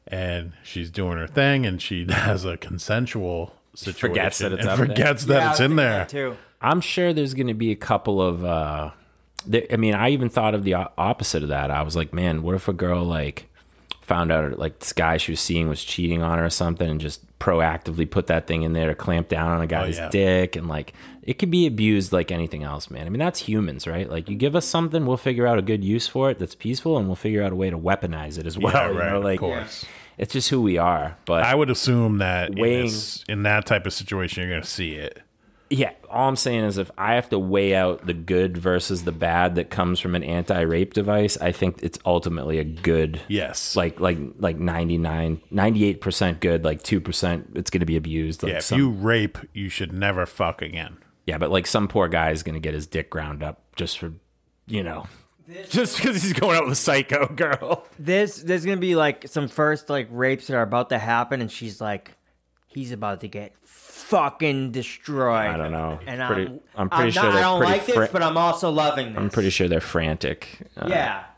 and she's doing her thing, and she has a consensual situation, forgets that it's and up forgets that it's in there too. I'm sure there's going to be a couple of. I even thought of the opposite of that. I was like, man, what if a girl like found out like this guy she was seeing was cheating on her or something, and just proactively put that thing in there to clamp down on a guy's dick, and like it could be abused like anything else, man. I mean, that's humans, right? Like you give us something, we'll figure out a good use for it that's peaceful, and we'll figure out a way to weaponize it as well. Yeah, right. Like, of course. It's just who we are. But I would assume that in that type of situation, you're going to see it. Yeah, all I'm saying is if I have to weigh out the good versus the bad that comes from an anti-rape device, I think it's ultimately a good. Yes. Like 98% good, like 2% it's going to be abused. Like if you rape, you should never fuck again. Yeah, but like some poor guy is going to get his dick ground up just for, just because he's going out with a psycho girl. There's going to be like some first like rapes that are about to happen, and she's like, he's about to get fucking destroyed. I don't know. And I'm pretty sure I don't like this, but I'm also loving this. I'm pretty sure they're frantic.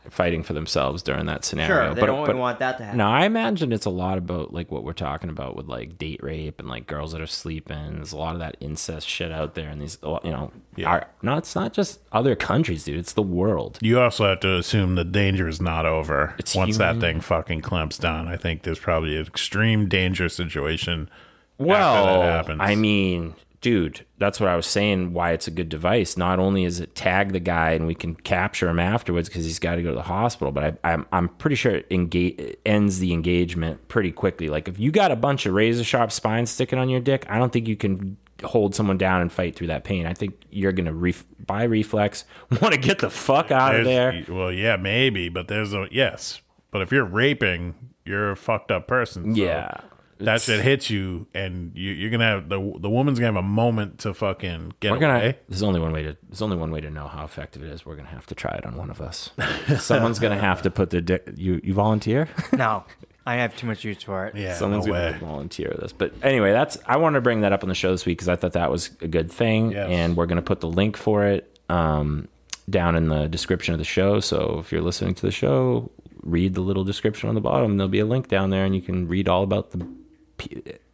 Fighting for themselves during that scenario. Sure, they don't want that to happen. No, I imagine it's a lot about like what we're talking about with like date rape and like girls that are sleeping. There's a lot of that incest shit out there, and these, it's not just other countries, dude. It's the world. You also have to assume the danger is not over once that thing fucking clamps down. I think there's probably an extreme danger situation. Well, that happens. I mean, dude, that's what I was saying, why it's a good device. Not only is it tag the guy and we can capture him afterwards because he's got to go to the hospital, but I'm pretty sure it ends the engagement pretty quickly. Like if you got a bunch of razor sharp spines sticking on your dick, I don't think you can hold someone down and fight through that pain. I think you're going to, by reflex, want to get the fuck out of there. Well, yeah, maybe, but yes. But if you're raping, you're a fucked up person. So. Yeah. That shit hits you, and you're gonna have the woman's gonna have a moment to fucking get away. There's only one way to know how effective it is. We're gonna have to try it on one of us. Someone's gonna have to put their dick. You volunteer? No, I have too much use for it. Yeah, someone's gonna volunteer this. But anyway, I wanted to bring that up on the show this week because I thought that was a good thing, and we're gonna put the link for it down in the description of the show. So if you're listening to the show, read the little description on the bottom. There'll be a link down there, and you can read all about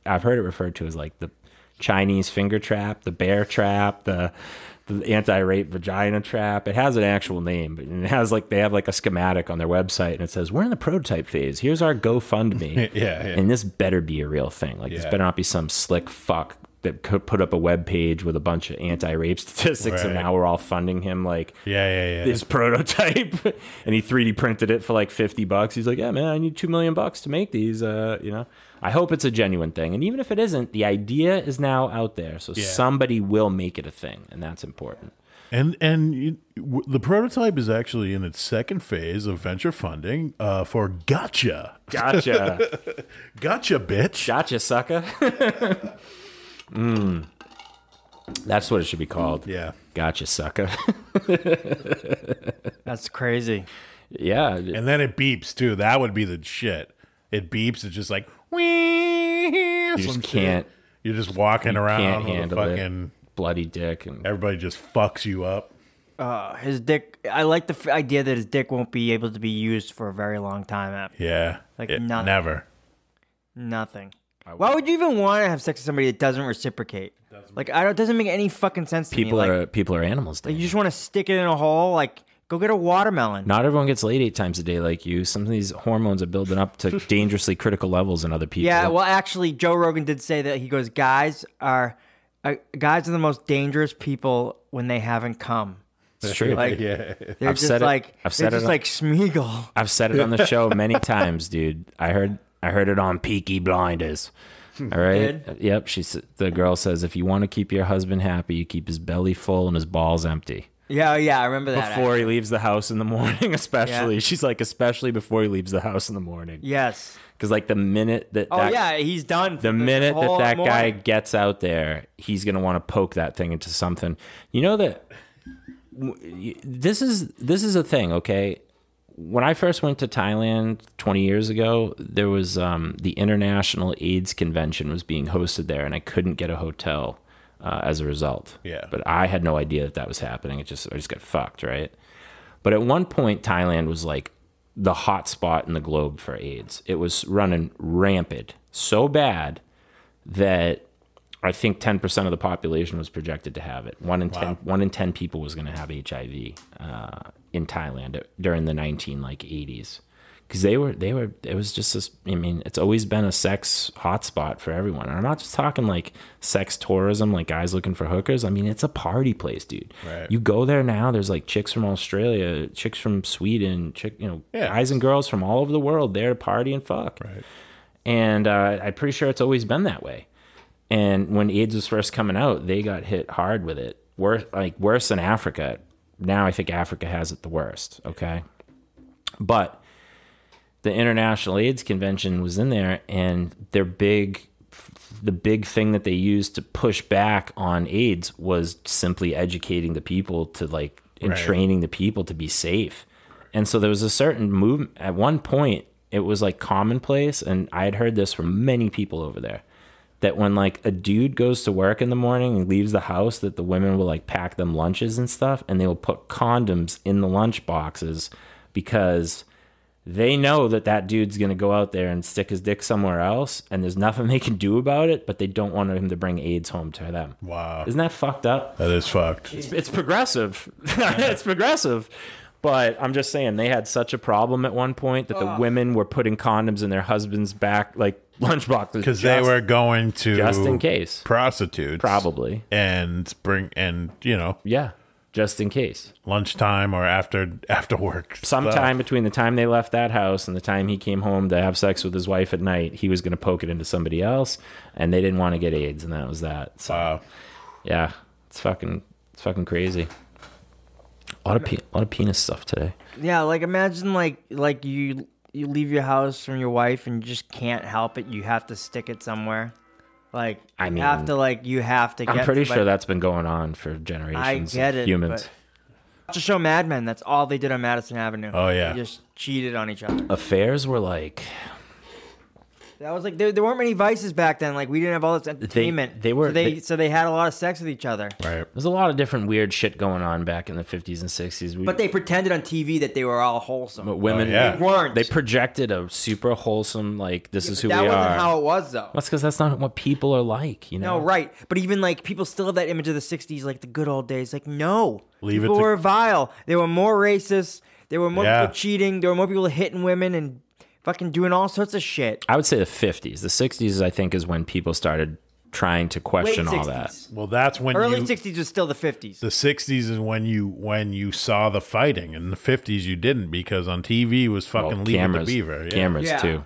I've heard it referred to as like the Chinese finger trap, the bear trap, the anti-rape vagina trap. It has an actual name, but it has like, they have like a schematic on their website, and it says, we're in the prototype phase. Here's our GoFundMe. And this better be a real thing. Like this better not be some slick fuck that could put up a web page with a bunch of anti-rape statistics, and now we're all funding him like this prototype, and he 3D printed it for like $50. He's like, yeah, man, I need $2 million to make these. I hope it's a genuine thing, and even if it isn't, the idea is now out there, so somebody will make it a thing, and that's important. The prototype is actually in its second phase of venture funding for Gotcha. Gotcha. Gotcha, bitch. Gotcha, sucker. That's what it should be called. Yeah. Gotcha, sucker. That's crazy. Yeah. And then it beeps, too. That would be the shit. It beeps. It's just like, wee. You just can't. You're just walking around Can't with a handle fucking bloody dick. And everybody just fucks you up. His dick. I like the idea that his dick won't be able to be used for a very long time after. Yeah. Like nothing. Nothing. Why would you even want to have sex with somebody that doesn't reciprocate? Like, it doesn't make any fucking sense to me. People are animals. Like, you just want to stick it in a hole. Like, go get a watermelon. Not everyone gets laid 8 times a day like you. Some of these hormones are building up to dangerously critical levels in other people. Yeah, well, actually, Joe Rogan did say that. He goes, guys are the most dangerous people when they haven't come. It's true. Like, Yeah. they're I've just said it- like I've said they're it just on- like Smeagol. I've said it on the show many times, dude. I heard it on Peaky Blinders. All right. Yep. The girl says, if you want to keep your husband happy, you keep his belly full and his balls empty. Yeah, I remember that. Before actually. he leaves the house in the morning, especially. Yeah. She's like, especially before he leaves the house in the morning. Yes. Because like the minute that he's done. the minute whole that guy morning. gets out there, he's gonna want to poke that thing into something. You know that this is a thing, okay? When I first went to Thailand 20 years ago, there was the International AIDS Convention was being hosted there, and I couldn't get a hotel as a result. Yeah. But I had no idea that was happening. I just got fucked, right? But at one point, Thailand was like the hot spot in the globe for AIDS. It was running rampant, so bad that I think 10% of the population was projected to have it. One in 10 people was going to have HIV in Thailand during the 80s, because it was just this. I mean, it's always been a sex hotspot for everyone. And I'm not just talking like sex tourism, like guys looking for hookers. I mean, it's a party place, dude. Right. You go there now, there's like chicks from Australia, chicks from Sweden, guys and girls from all over the world there to party and fuck. Right. And I'm pretty sure it's always been that way. And when AIDS was first coming out, they got hit hard with it. Worse than Africa. Now I think Africa has it the worst, okay? But the International AIDS Convention was in there, and the big thing that they used to push back on AIDS was simply educating the people and training the people to be safe. And so there was a certain movement. At one point, it was like commonplace, and I had heard this from many people over there, that when like a dude goes to work in the morning and leaves the house, that the women will like pack them lunches and stuff, and they will put condoms in the lunch boxes because they know that dude's going to go out there and stick his dick somewhere else, and there's nothing they can do about it, but they don't want him to bring AIDS home to them. Wow. Isn't that fucked up? That is fucked. It's progressive. It's progressive. But I'm just saying, they had such a problem at one point that the women were putting condoms in their husbands' back, like lunchboxes, Because they were going to just in case, prostitutes, probably, and yeah, just in case, lunchtime or after work. sometime between the time they left that house and the time he came home to have sex with his wife at night, he was going to poke it into somebody else, and they didn't want to get AIDS, and that was that. So, Wow. yeah, it's fucking crazy. A lot of penis stuff today. Yeah, like imagine like you leave your house from your wife and you just can't help it. You have to stick it somewhere. Like I mean, you have to. I'm pretty sure that's been going on for generations. I get of it. humans. Watch the show Mad Men. That's all they did on Madison Avenue. Oh, yeah. They just cheated on each other. Affairs were like, That was like there weren't many vices back then. Like we didn't have all this entertainment. they were- so they had a lot of sex with each other. Right. there's a lot of different weird shit going on back in the 50s and 60s. But they pretended on TV that they were all wholesome. But women, Oh, yeah. They weren't. They projected a super wholesome, like, this is who that we wasn't are. how it was though. That's because that's not what people are like, you know? No, right. But even like people still have that image of the '60s, like the good old days. Like no, Leave people it to- were vile. They were more racist. There were more Yeah. people cheating. There were more people hitting women and fucking doing all sorts of shit. I would say the 50s. The 60s, I think, is when people started trying to question Late all 60s. that. Well, that's when Early '60s was still the '50s. the 60s is when you saw the fighting. In the 50s, you didn't, because on TV was fucking Well, Leave It to cameras, Beaver. Yeah. cameras Yeah. too.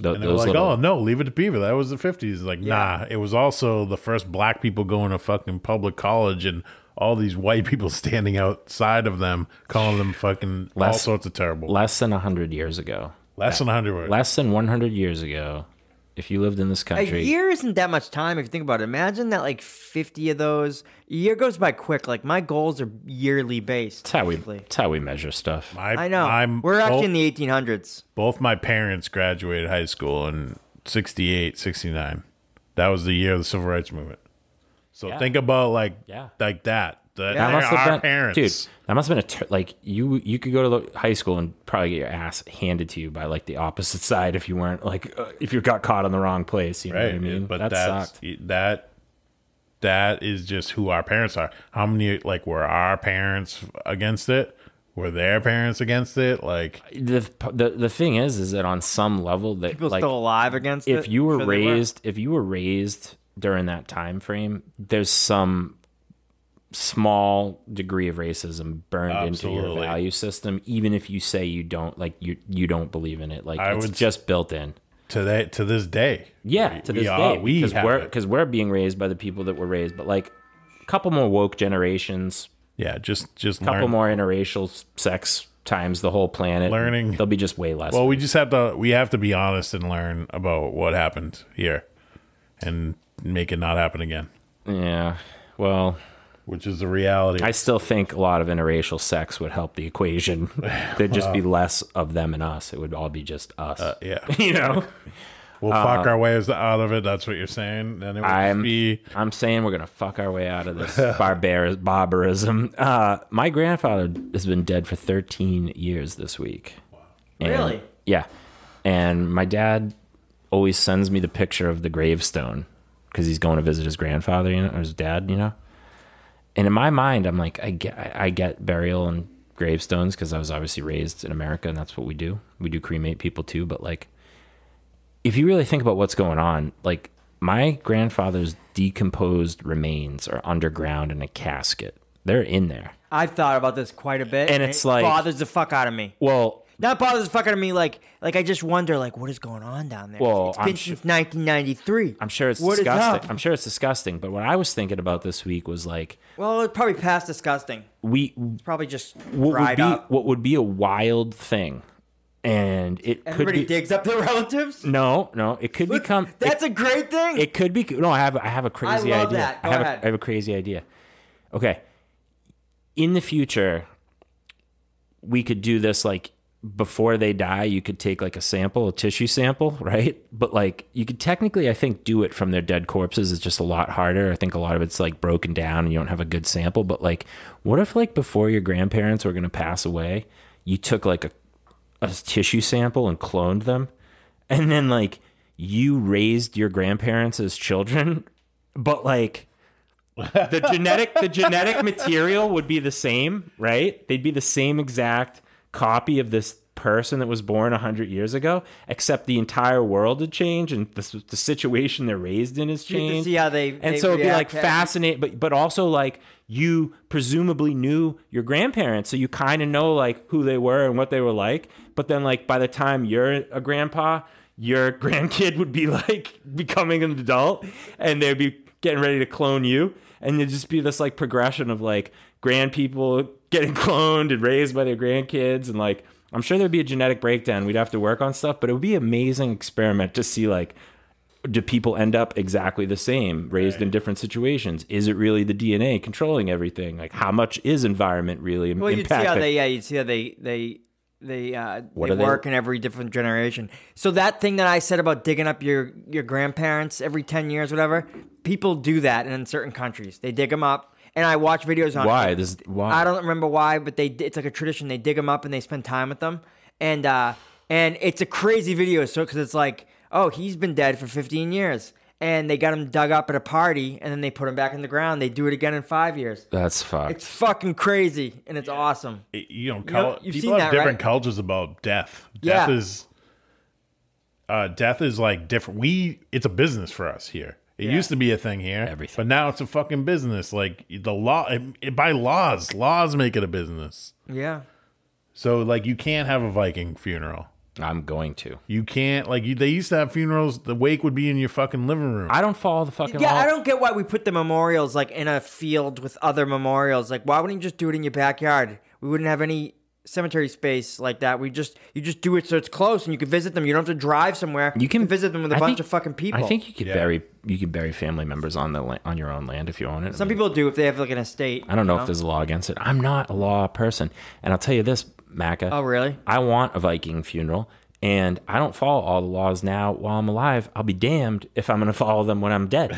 And they were like, oh, no, Leave It to Beaver. That was the 50s. Like, nah. It was also the first black people going to fucking public college and all these white people standing outside of them, calling them fucking all sorts of terrible. Less than 100 years ago. Less than 100. Less than 100 years ago, if you lived in this country. A year isn't that much time if you think about it. Imagine that like 50 of those. A year goes by quick. Like my goals are yearly based. That's how we measure stuff. I know. We're actually in the 1800s. Both my parents graduated high school in 68, 69. That was the year of the Civil Rights Movement. So think about like that. That must have been, parents. Dude, that must have been like you could go to the high school and probably get your ass handed to you by like the opposite side if you weren't like if you got caught in the wrong place. You know what I mean? But that is just who our parents are. How many like were our parents against it? Were their parents against it? Like the thing is that on some level that people like, still alive against it. If you were raised during that time frame, there's some small degree of racism burned into your value system, even if you say you don't like you don't believe in it. Like it's just built in to this day. Yeah, to this day, because we're being raised by the people that were raised. But like a couple more woke generations. Yeah, just a couple more interracial sex times the whole planet. Learning, there'll be just way less. Well, we have to be honest and learn about what happened here, and make it not happen again. Yeah, well. Which is the reality. I still think a lot of interracial sex would help the equation. There'd just be less of them and us. It would all be just us. Yeah. You know? We'll fuck our ways out of it. That's what you're saying. And I'm saying we're going to fuck our way out of this barbarism. My grandfather has been dead for 13 years this week. Wow. Really? Yeah. And my dad always sends me the picture of the gravestone because he's going to visit his grandfather, or his dad, And in my mind, I'm like, I get burial and gravestones because I was obviously raised in America and that's what we do. We do cremate people too. But like, if you really think about what's going on, like my grandfather's decomposed remains are underground in a casket. They're in there. I've thought about this quite a bit. And it's like, bothers the fuck out of me. Well, that bothers the fuck out of me. Like I just wonder, like, what is going on down there? Well, it's been since 1993. I'm sure it's disgusting. I'm sure it's disgusting. But what I was thinking about this week was like, well, it's probably past disgusting. It's probably just dried up. What would be a wild thing, and everybody digs up their relatives. No, it could become. That's a great thing. It could be. No, I have a crazy idea. I love that. Go ahead. I have a crazy idea. Okay, in the future, we could do this like. Before they die, you could take like a tissue sample, right? But like you could technically, I think, do it from their dead corpses. It's just a lot harder. I think a lot of it's like broken down and you don't have a good sample. But like, what if like before your grandparents were going to pass away, you took like a tissue sample and cloned them, and then like you raised your grandparents as children, but like the genetic material would be the same, right? They'd be the same exact copy of this person that was born 100 years ago, except the entire world had changed and the situation they're raised in has changed. See how so it'd be like fascinating, but also like you presumably knew your grandparents, so you kind of know like who they were and what they were like. But then like by the time you're a grandpa, your grandkid would be like becoming an adult and they'd be getting ready to clone you, and it'd just be this like progression of like grand people getting cloned and raised by their grandkids, and like I'm sure there'd be a genetic breakdown. We'd have to work on stuff, but it would be an amazing experiment to see like, do people end up exactly the same, raised in different situations? Is it really the DNA controlling everything? Like how much is environment really impacting? You'd see how they work in every different generation. So that thing that I said about digging up your grandparents every 10 years, whatever, people do that in certain countries. They dig them up. And I watch videos on why? I don't remember why, but it's like a tradition. They dig them up and they spend time with them, and it's a crazy video. So because it's like, oh, he's been dead for 15 years, and they got him dug up at a party, and then they put him back in the ground. They do it again in 5 years. That's fucked. It's fucking crazy, and it's awesome. You've people have different cultures about death. Death is like different. It's a business for us here. It used to be a thing here, but now it's a fucking business. Like the law, by laws make it a business. Yeah. So like you can't have a Viking funeral. I'm going to. You can't, like, they used to have funerals. The wake would be in your fucking living room. I don't follow the fucking Yeah, law. I don't get why we put the memorials like in a field with other memorials. Like, why wouldn't you just do it in your backyard? We wouldn't have any cemetery space like that. You just do it so it's close and you can visit them. You don't have to drive somewhere. You can visit them with a bunch of fucking people. I think you could bury family members on on your own land if you own it. Some people do if they have like an estate. I don't know if there's a law against it. I'm not a law person, and I'll tell you this, Macka. Oh, really? I want a Viking funeral, and I don't follow all the laws now while I'm alive. I'll be damned if I'm going to follow them when I'm dead.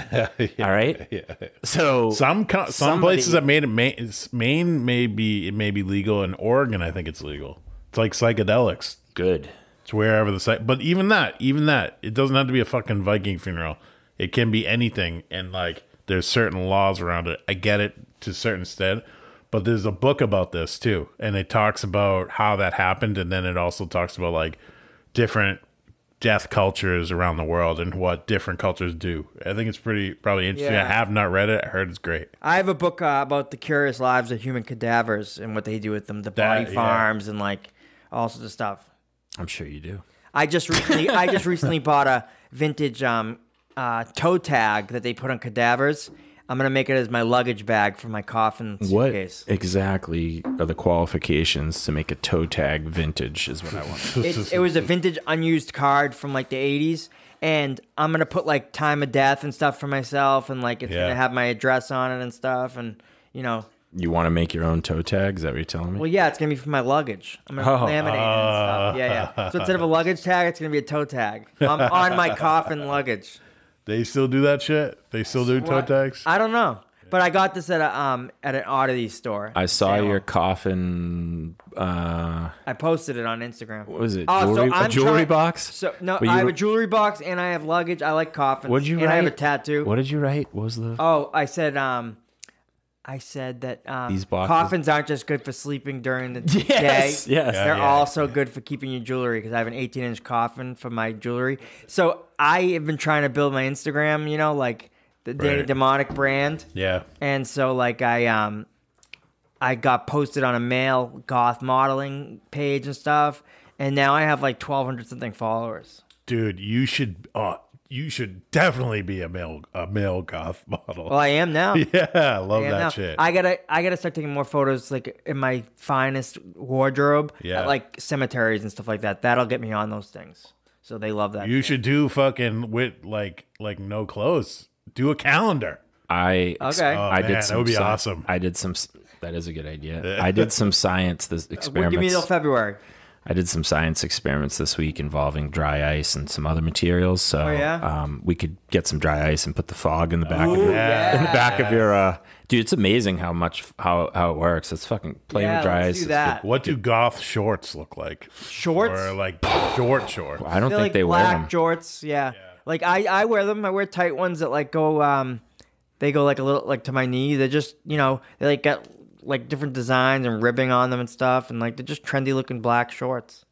All right. Yeah. So some places have made it. Maine may be legal. In Oregon, I think it's legal. It's like psychedelics. Good. It's wherever the site. But even that, it doesn't have to be a fucking Viking funeral. It can be anything, and like there's certain laws around it. I get it to a certain extent. But there's a book about this too, and it talks about how that happened, and then it also talks about like different death cultures around the world and what different cultures do. I think it's probably interesting. Yeah. I have not read it. I heard it's great. I have a book about the curious lives of human cadavers and what they do with them, the body farms and like all sorts of stuff. I'm sure you do. I just recently bought a vintage toe tag that they put on cadavers. I'm gonna make it as my luggage bag for my coffin suitcase. What exactly are the qualifications to make a toe tag vintage? Is what I want. It was a vintage unused card from like the 80s, and I'm gonna put like time of death and stuff for myself, and like it's gonna have my address on it and stuff, and you know. You want to make your own toe tag? Is that what you're telling me? Well, yeah, it's gonna be for my luggage. I'm gonna laminate it and stuff. Yeah. So instead of a luggage tag, it's gonna be a toe tag on my coffin luggage. They still do that shit? They still do toe tags? I don't know, but I got this at an oddity store. I saw your coffin. I posted it on Instagram. What was it? A jewelry box? So no, I have a jewelry box and I have luggage. I like coffins. What'd you write? And I have a tattoo. What did you write? What was the? Oh, I said that these boxes? Coffins aren't just good for sleeping during the day. Yes. They're also good for keeping your jewelry because I have an 18-inch coffin for my jewelry. So I have been trying to build my Instagram, you know, like the Danny Demonic brand. Yeah. And so like I got posted on a male goth modeling page and stuff, and now I have like 1,200 something followers. Dude, you should definitely be a male goth model. Well, I am now. Yeah, I love that shit. I gotta start taking more photos like in my finest wardrobe at like cemeteries and stuff like that. That'll get me on those things. So they love that. You should do fucking with like no clothes. Do a calendar. I did some. That would be awesome. I did some. That is a good idea. I did some science experiments. Give me till February. I did some science experiments this week involving dry ice and some other materials. So we could get some dry ice and put the fog in the back of your dude, it's amazing how it works. It's fucking playing with dry ice. Do that. What do goth shorts look like? Shorts? Or like shorts? I don't think like they wear them. Black shorts, yeah. Like I wear them. I wear tight ones that like go they go like a little like to my knee. They're just, you know, they like got like different designs and ribbing on them and stuff, and like they're just trendy looking black shorts.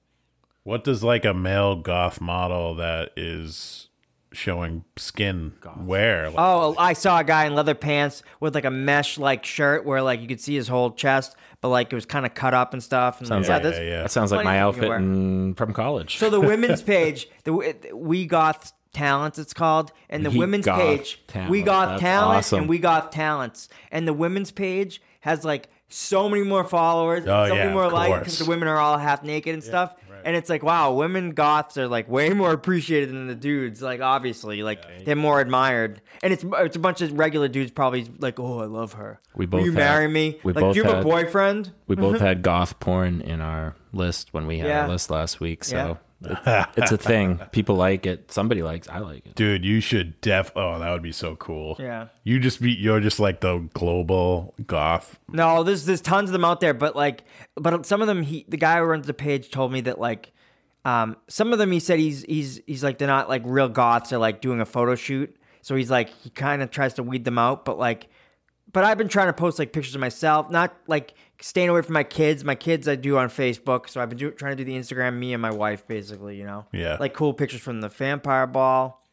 What does like a male goth model that is showing skin wear? Like, I saw a guy in leather pants with like a mesh like shirt where like you could see his whole chest, but like it was kind of cut up and stuff. And that sounds like my outfit from college. So the women's page, We Goth Talents, it's called, and the women's page, We Goth Talent, awesome. and We Goth Talents, and the women's page has like so many more followers, so many more likes because the women are all half naked and stuff. Right. And it's like, wow, women goths are like way more appreciated than the dudes. Like obviously, like they're more admired. And it's a bunch of regular dudes probably like, oh, I love her. Will you marry me? Do you have a boyfriend? We both had goth porn in our list when we had our list last week. So it's a thing. People like it. Somebody likes. I like it. Dude, you should oh, that would be so cool. Yeah. You're just like the global goth. No, there's tons of them out there, but some of them the guy who runs the page told me that like some of them he said he's like they're not like real goths, they're like doing a photo shoot. So he's like he kind of tries to weed them out, but I've been trying to post like pictures of myself, not like staying away from my kids. My kids I do on Facebook, so I've been trying to do the Instagram, me and my wife, basically, you know? Yeah. Like cool pictures from the vampire ball.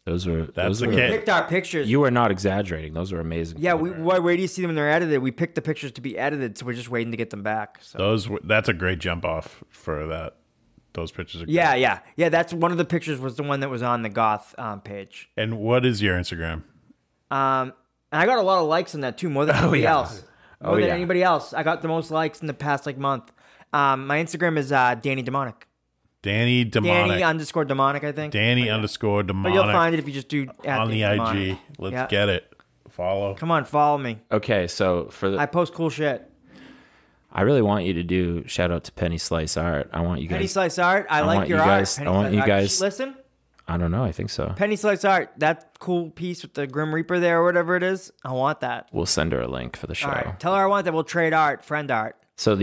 We picked our pictures. You are not exaggerating. Those were amazing. Yeah, where do you see them when they're edited? We picked the pictures to be edited, so we're just waiting to get them back. So. That's a great jump off for that. those pictures are Yeah. That's one of the pictures was the one that was on the Goth page. And what is your Instagram? And I got a lot of likes on that too, more than anybody else. More than anybody else. I got the most likes in the past month. My Instagram is Danny Demonic. Danny Demonic. Danny_Demonic, I think. Danny_Demonic. But you'll find it if you just do on the IG. Let's get it. Follow. Come on, follow me. Okay, so I post cool shit. I really want you to do shout out to Penny Slice Art. I want you guys. Penny Slice Art. I like your art. I want you guys. Listen. I don't know. I think so. Penny Slice Art. That cool piece with the Grim Reaper there or whatever it is. I want that. We'll send her a link for the show. All right. Tell her I want that. We'll trade art, friend art. So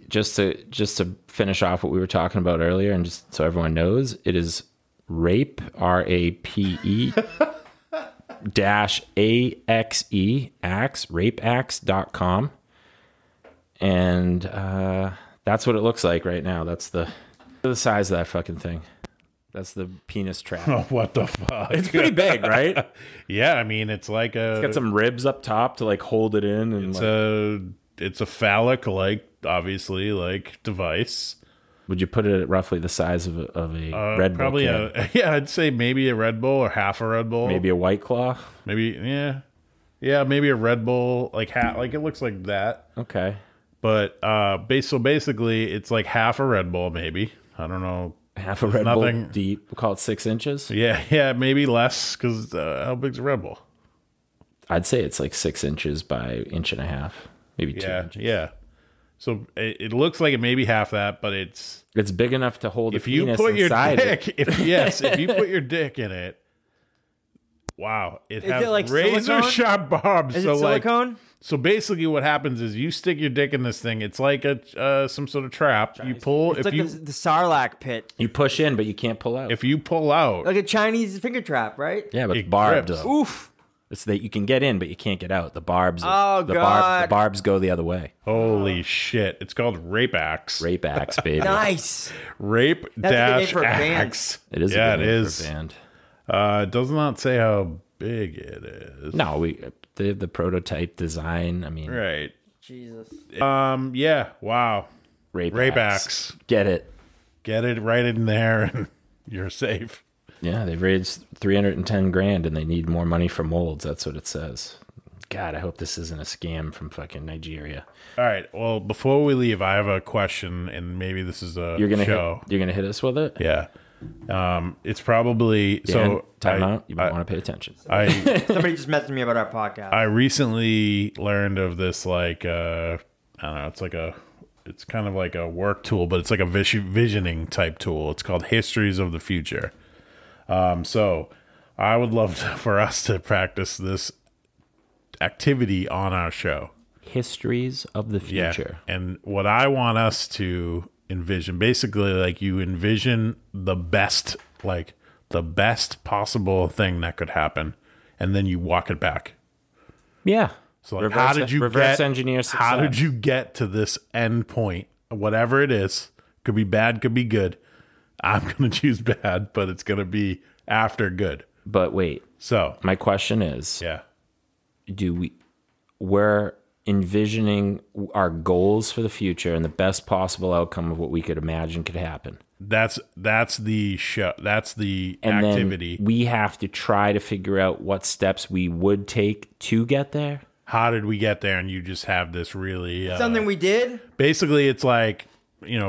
just to finish off what we were talking about earlier, and just so everyone knows, it is rape RAPE -AXE rapeaxe.com. And that's what it looks like right now. That's the size of that fucking thing. That's the penis trap. Oh, what the fuck? It's pretty big, right? Yeah, I mean, it's like a... It's got some ribs up top to like hold it in. And it's a phallic, like, obviously, like, device. Would you put it at roughly the size of a Red Bull? Probably I'd say maybe a Red Bull or half a Red Bull. Maybe a White Claw? Maybe, yeah, maybe a Red Bull, like it looks like that. Okay. But so basically, it's like half a Red Bull, maybe. I don't know. Half a Red Bull deep. We'll call it 6 inches. Yeah, maybe less because how big's a Red Bull? I'd say it's like 6 inches by 1.5 inches, maybe 2 inches. Yeah. So it looks like it may be half that, but it's big enough to hold if a you penis put your inside dick. it. If you put your dick in it, wow, it has like razor silicone? sharp barbs. Is so it silicone? So basically, what happens is you stick your dick in this thing. It's like a some sort of trap. You pull. It's like the Sarlacc pit. You push in, but you can't pull out. If you pull out, Like a Chinese finger trap, right? Yeah, but it barbed. grips. Oof. It's that you can get in, but you can't get out. The barbs. Oh, God. The barbs go the other way. holy shit! It's called Rape Axe. Rape axe, baby. Nice. Rape That's a good name dash for a band. axe. It is. Yeah, a good it name is. For a band. It does not say how big it is. No, they have the prototype design. I mean, Right. Jesus. Yeah. Wow. rape axe. Get it? Get it right in there, and you're safe. Yeah, they've raised $310,000 and they need more money for molds. That's what it says. God, I hope this isn't a scam from fucking Nigeria. All right. Well, before we leave, I have a question, and maybe this is a You're gonna show. you're gonna hit us with it. Yeah. It's probably Dan, time out. You might want to pay attention. Somebody just messaged me about our podcast. I recently learned of this, like, I don't know. It's kind of like a work tool, but it's like a visioning type tool. It's called Histories of the Future. So I would love for us to practice this activity on our show. Histories of the Future. Yeah. And what I want us to envision, basically, like, you envision the best possible thing that could happen, and then you walk it back. Yeah. So, like, how did you engineer success? How did you get to this end point? Whatever it is, could be bad, could be good. I'm going to choose bad, but it's going to be after good. But wait. So my question is, yeah, we're envisioning our goals for the future and the best possible outcome of what we could imagine could happen. That's the show. That's the and activity. Then we have to try to figure out what steps we would take to get there. How did we get there? And you just have this really Something we did? Basically, it's like,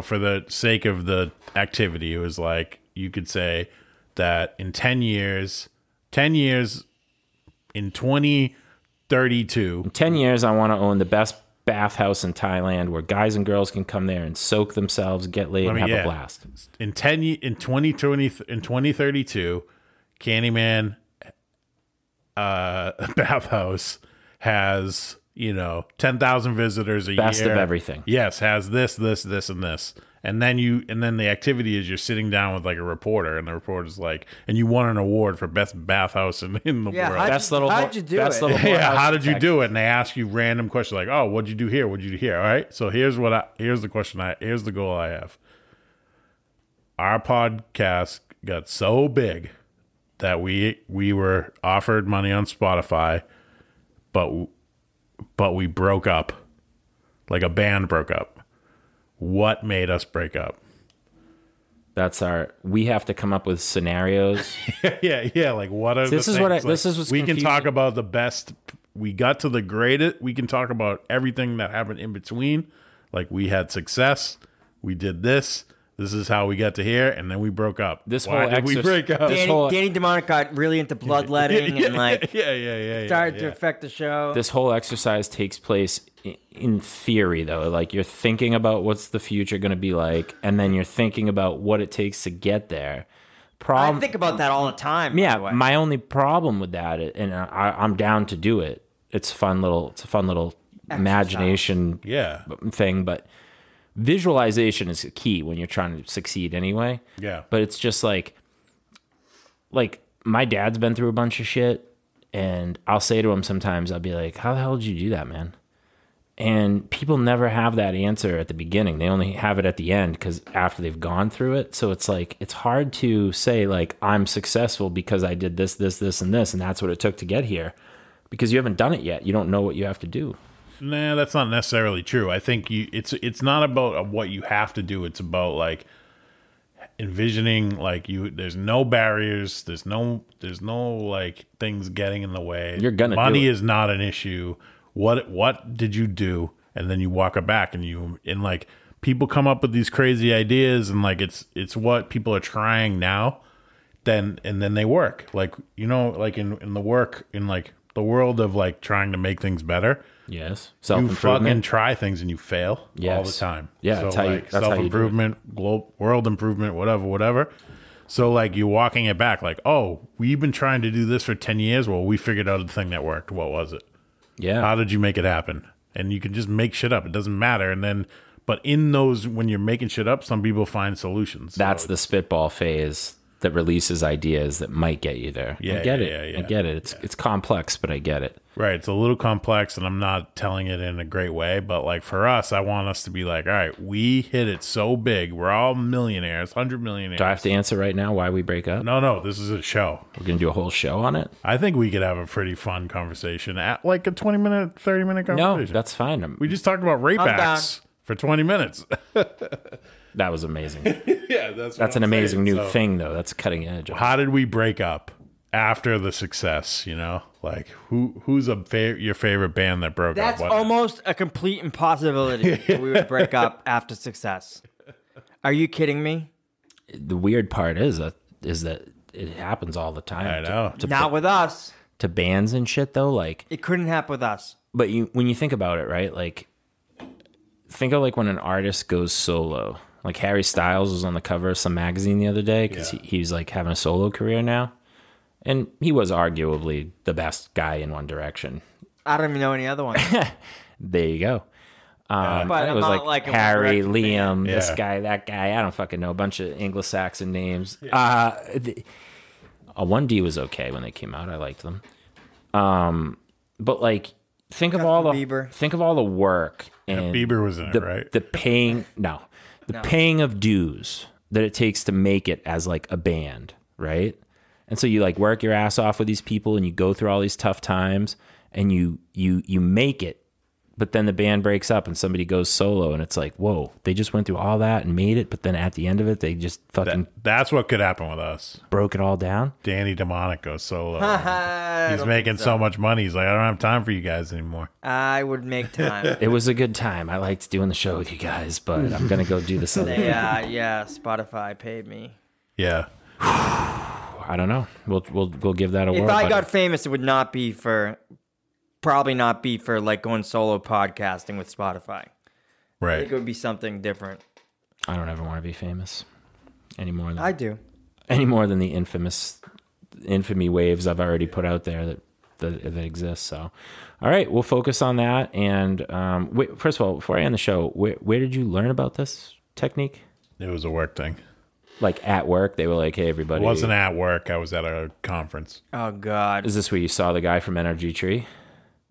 for the sake of the activity, it was like, you could say that in 10 years, in 2032. In 10 years, I want to own the best bathhouse in Thailand where guys and girls can come there and soak themselves, get laid, and have a blast. In 2032, Candyman bathhouse has 10,000 visitors a year. Best of everything. Yes, has this, and this. And then the activity is you're sitting down with like a reporter, and the reporter's like, and you won an award for best bathhouse in the world. How'd you do it? Yeah, how did you do it? And they ask you random questions like, oh, what'd you do here? What'd you do here? All right. So here's the goal I have. Our podcast got so big that we were offered money on Spotify, but we broke up. Like a band broke up. What made us break up? We have to come up with scenarios. yeah. Like what are This the is things? what Like, this is what's we can confusing. talk about the best. We got to the greatest. We can talk about everything that happened in between. Like we had success. We did this. This is how we got to here, and then we broke up. This Why whole did we break up? Danny DeMonic got really into bloodletting and like started to affect the show. This whole exercise takes place in theory, though. Like you're thinking about what's the future going to be like, and then you're thinking about what it takes to get there. I think about that all the time. Yeah, by the way. my only problem with that, and I'm down to do it. It's a fun little imagination thing, but visualization is key when you're trying to succeed anyway. Yeah. But it's just like my dad's been through a bunch of shit, and I'll say to him sometimes, I'll be like, how the hell did you do that, man? And people never have that answer at the beginning. They only have it at the end because after they've gone through it. So it's like, it's hard to say like, I'm successful because I did this, this, this, and this, and that's what it took to get here, because you haven't done it yet. You don't know what you have to do. Nah, that's not necessarily true. I think it's not about what you have to do. It's about like envisioning like there's no barriers, there's no like things getting in the way. You're gonna money do it. is not an issue. What did you do? And then you walk it back and like people come up with these crazy ideas and like it's what people are trying now. And then they work. Like like in the work in like the world of like trying to make things better. Yes. You Self-improvement. fucking try things and you fail all the Yes. time. Yeah, so that's how you- like that's how you do it. self-improvement, world improvement, whatever. So like you're walking it back like, oh, we've been trying to do this for 10 years. Well, we figured out a thing that worked. What was it? Yeah. How did you make it happen? And you can just make shit up. It doesn't matter. And then, but in those, when you're making shit up, some people find solutions. That's the spitball phase that releases ideas that might get you there. Yeah, I get yeah, it. yeah, I get it. It's complex, but I get it. Right. It's a little complex and I'm not telling it in a great way, but like for us, I want us to be like, all right, we hit it so big. We're all millionaires, 100 millionaires. Do I have to answer right now why we break up? No, this is a show. We're going to do a whole show on it? I think we could have a pretty fun conversation at like a 20-minute, 30-minute conversation. No, that's fine. We just talked about rape I'm acts for 20 minutes. That was amazing. Yeah, That's an amazing new thing, though. That's cutting edge. How did we break up after the success? Like who's your favorite band that broke That's up? What- almost a complete impossibility that we would break up after success. Are you kidding me? The weird part is that it happens all the time. I know. Not with us. To bands and shit, though. Like, It couldn't happen with us. but when you think about it, right? Like, think of like when an artist goes solo. Like Harry Styles was on the cover of some magazine the other day because he's like having a solo career now. And he was arguably the best guy in One Direction. I don't even know any other ones. There you go. But it I'm was not like like a Harry, One Direction Liam, this Yeah. guy, that guy. I don't fucking know. A bunch of Anglo-Saxon names. 1D was okay when they came out. I liked them. But like, think of all the work and Bieber was in it, right? the paying paying of dues that it takes to make it as like a band, right? And so you like work your ass off with these people and you go through all these tough times and you make it, but then the band breaks up and somebody goes solo and it's like, whoa, they just went through all that and made it, but then at the end of it they just fucking That's what could happen with us. broke it all down. Danny DeMonic goes solo. I He's don't making think so much money. He's like, I don't have time for you guys anymore. I would make time. It was a good time. I liked doing the show with you guys, but I'm gonna go do this other thing. Yeah, Spotify paid me. Yeah. I don't know. We'll give that a whirl. If I but got famous, it would probably not be for like going solo podcasting with Spotify. I Right. think it would be something different. I don't ever want to be famous anymore. I do. Any more than the infamy waves I've already put out there that exist. So, all right, we'll focus on that. And wait, first of all, before I end the show, where did you learn about this technique? It was a work thing. Like at work, they were like, "Hey, It everybody." wasn't at work. I was at a conference. Oh God. Is this where you saw the guy from NRG Tree?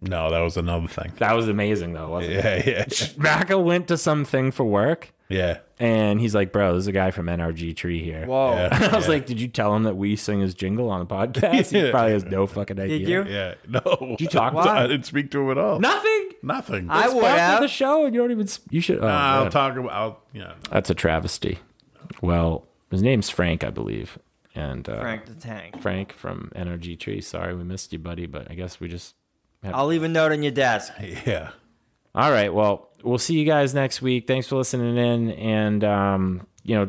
No, that was another thing. That was amazing, though, wasn't it? Yeah. Macka went to something for work, Yeah. and he's like, "Bro, there's a guy from NRG Tree here." Whoa. Yeah. I was like, "Did you tell him that we sing his jingle on the podcast?" He probably has no fucking idea. Did you? Yeah. No. You talk Why? I didn't speak to him at all. Nothing. Nothing. I would Sponsor have. the show, and you don't even. You should. Oh, I'll man. talk about. That's a travesty. Well, His name's Frank, I believe. And Frank the Tank. Frank from NRG Tree. Sorry we missed you, buddy, but I guess we just I'll leave a note on your desk. Yeah. All right. Well, we'll see you guys next week. Thanks for listening in. And,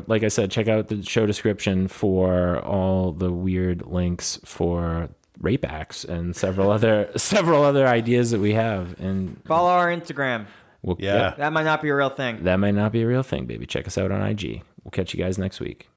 like I said, check out the show description for all the weird links for rape acts and several other ideas that we have. And Follow our Instagram. Yeah. That might not be a real thing. That might not be a real thing, baby. Check us out on IG. We'll catch you guys next week.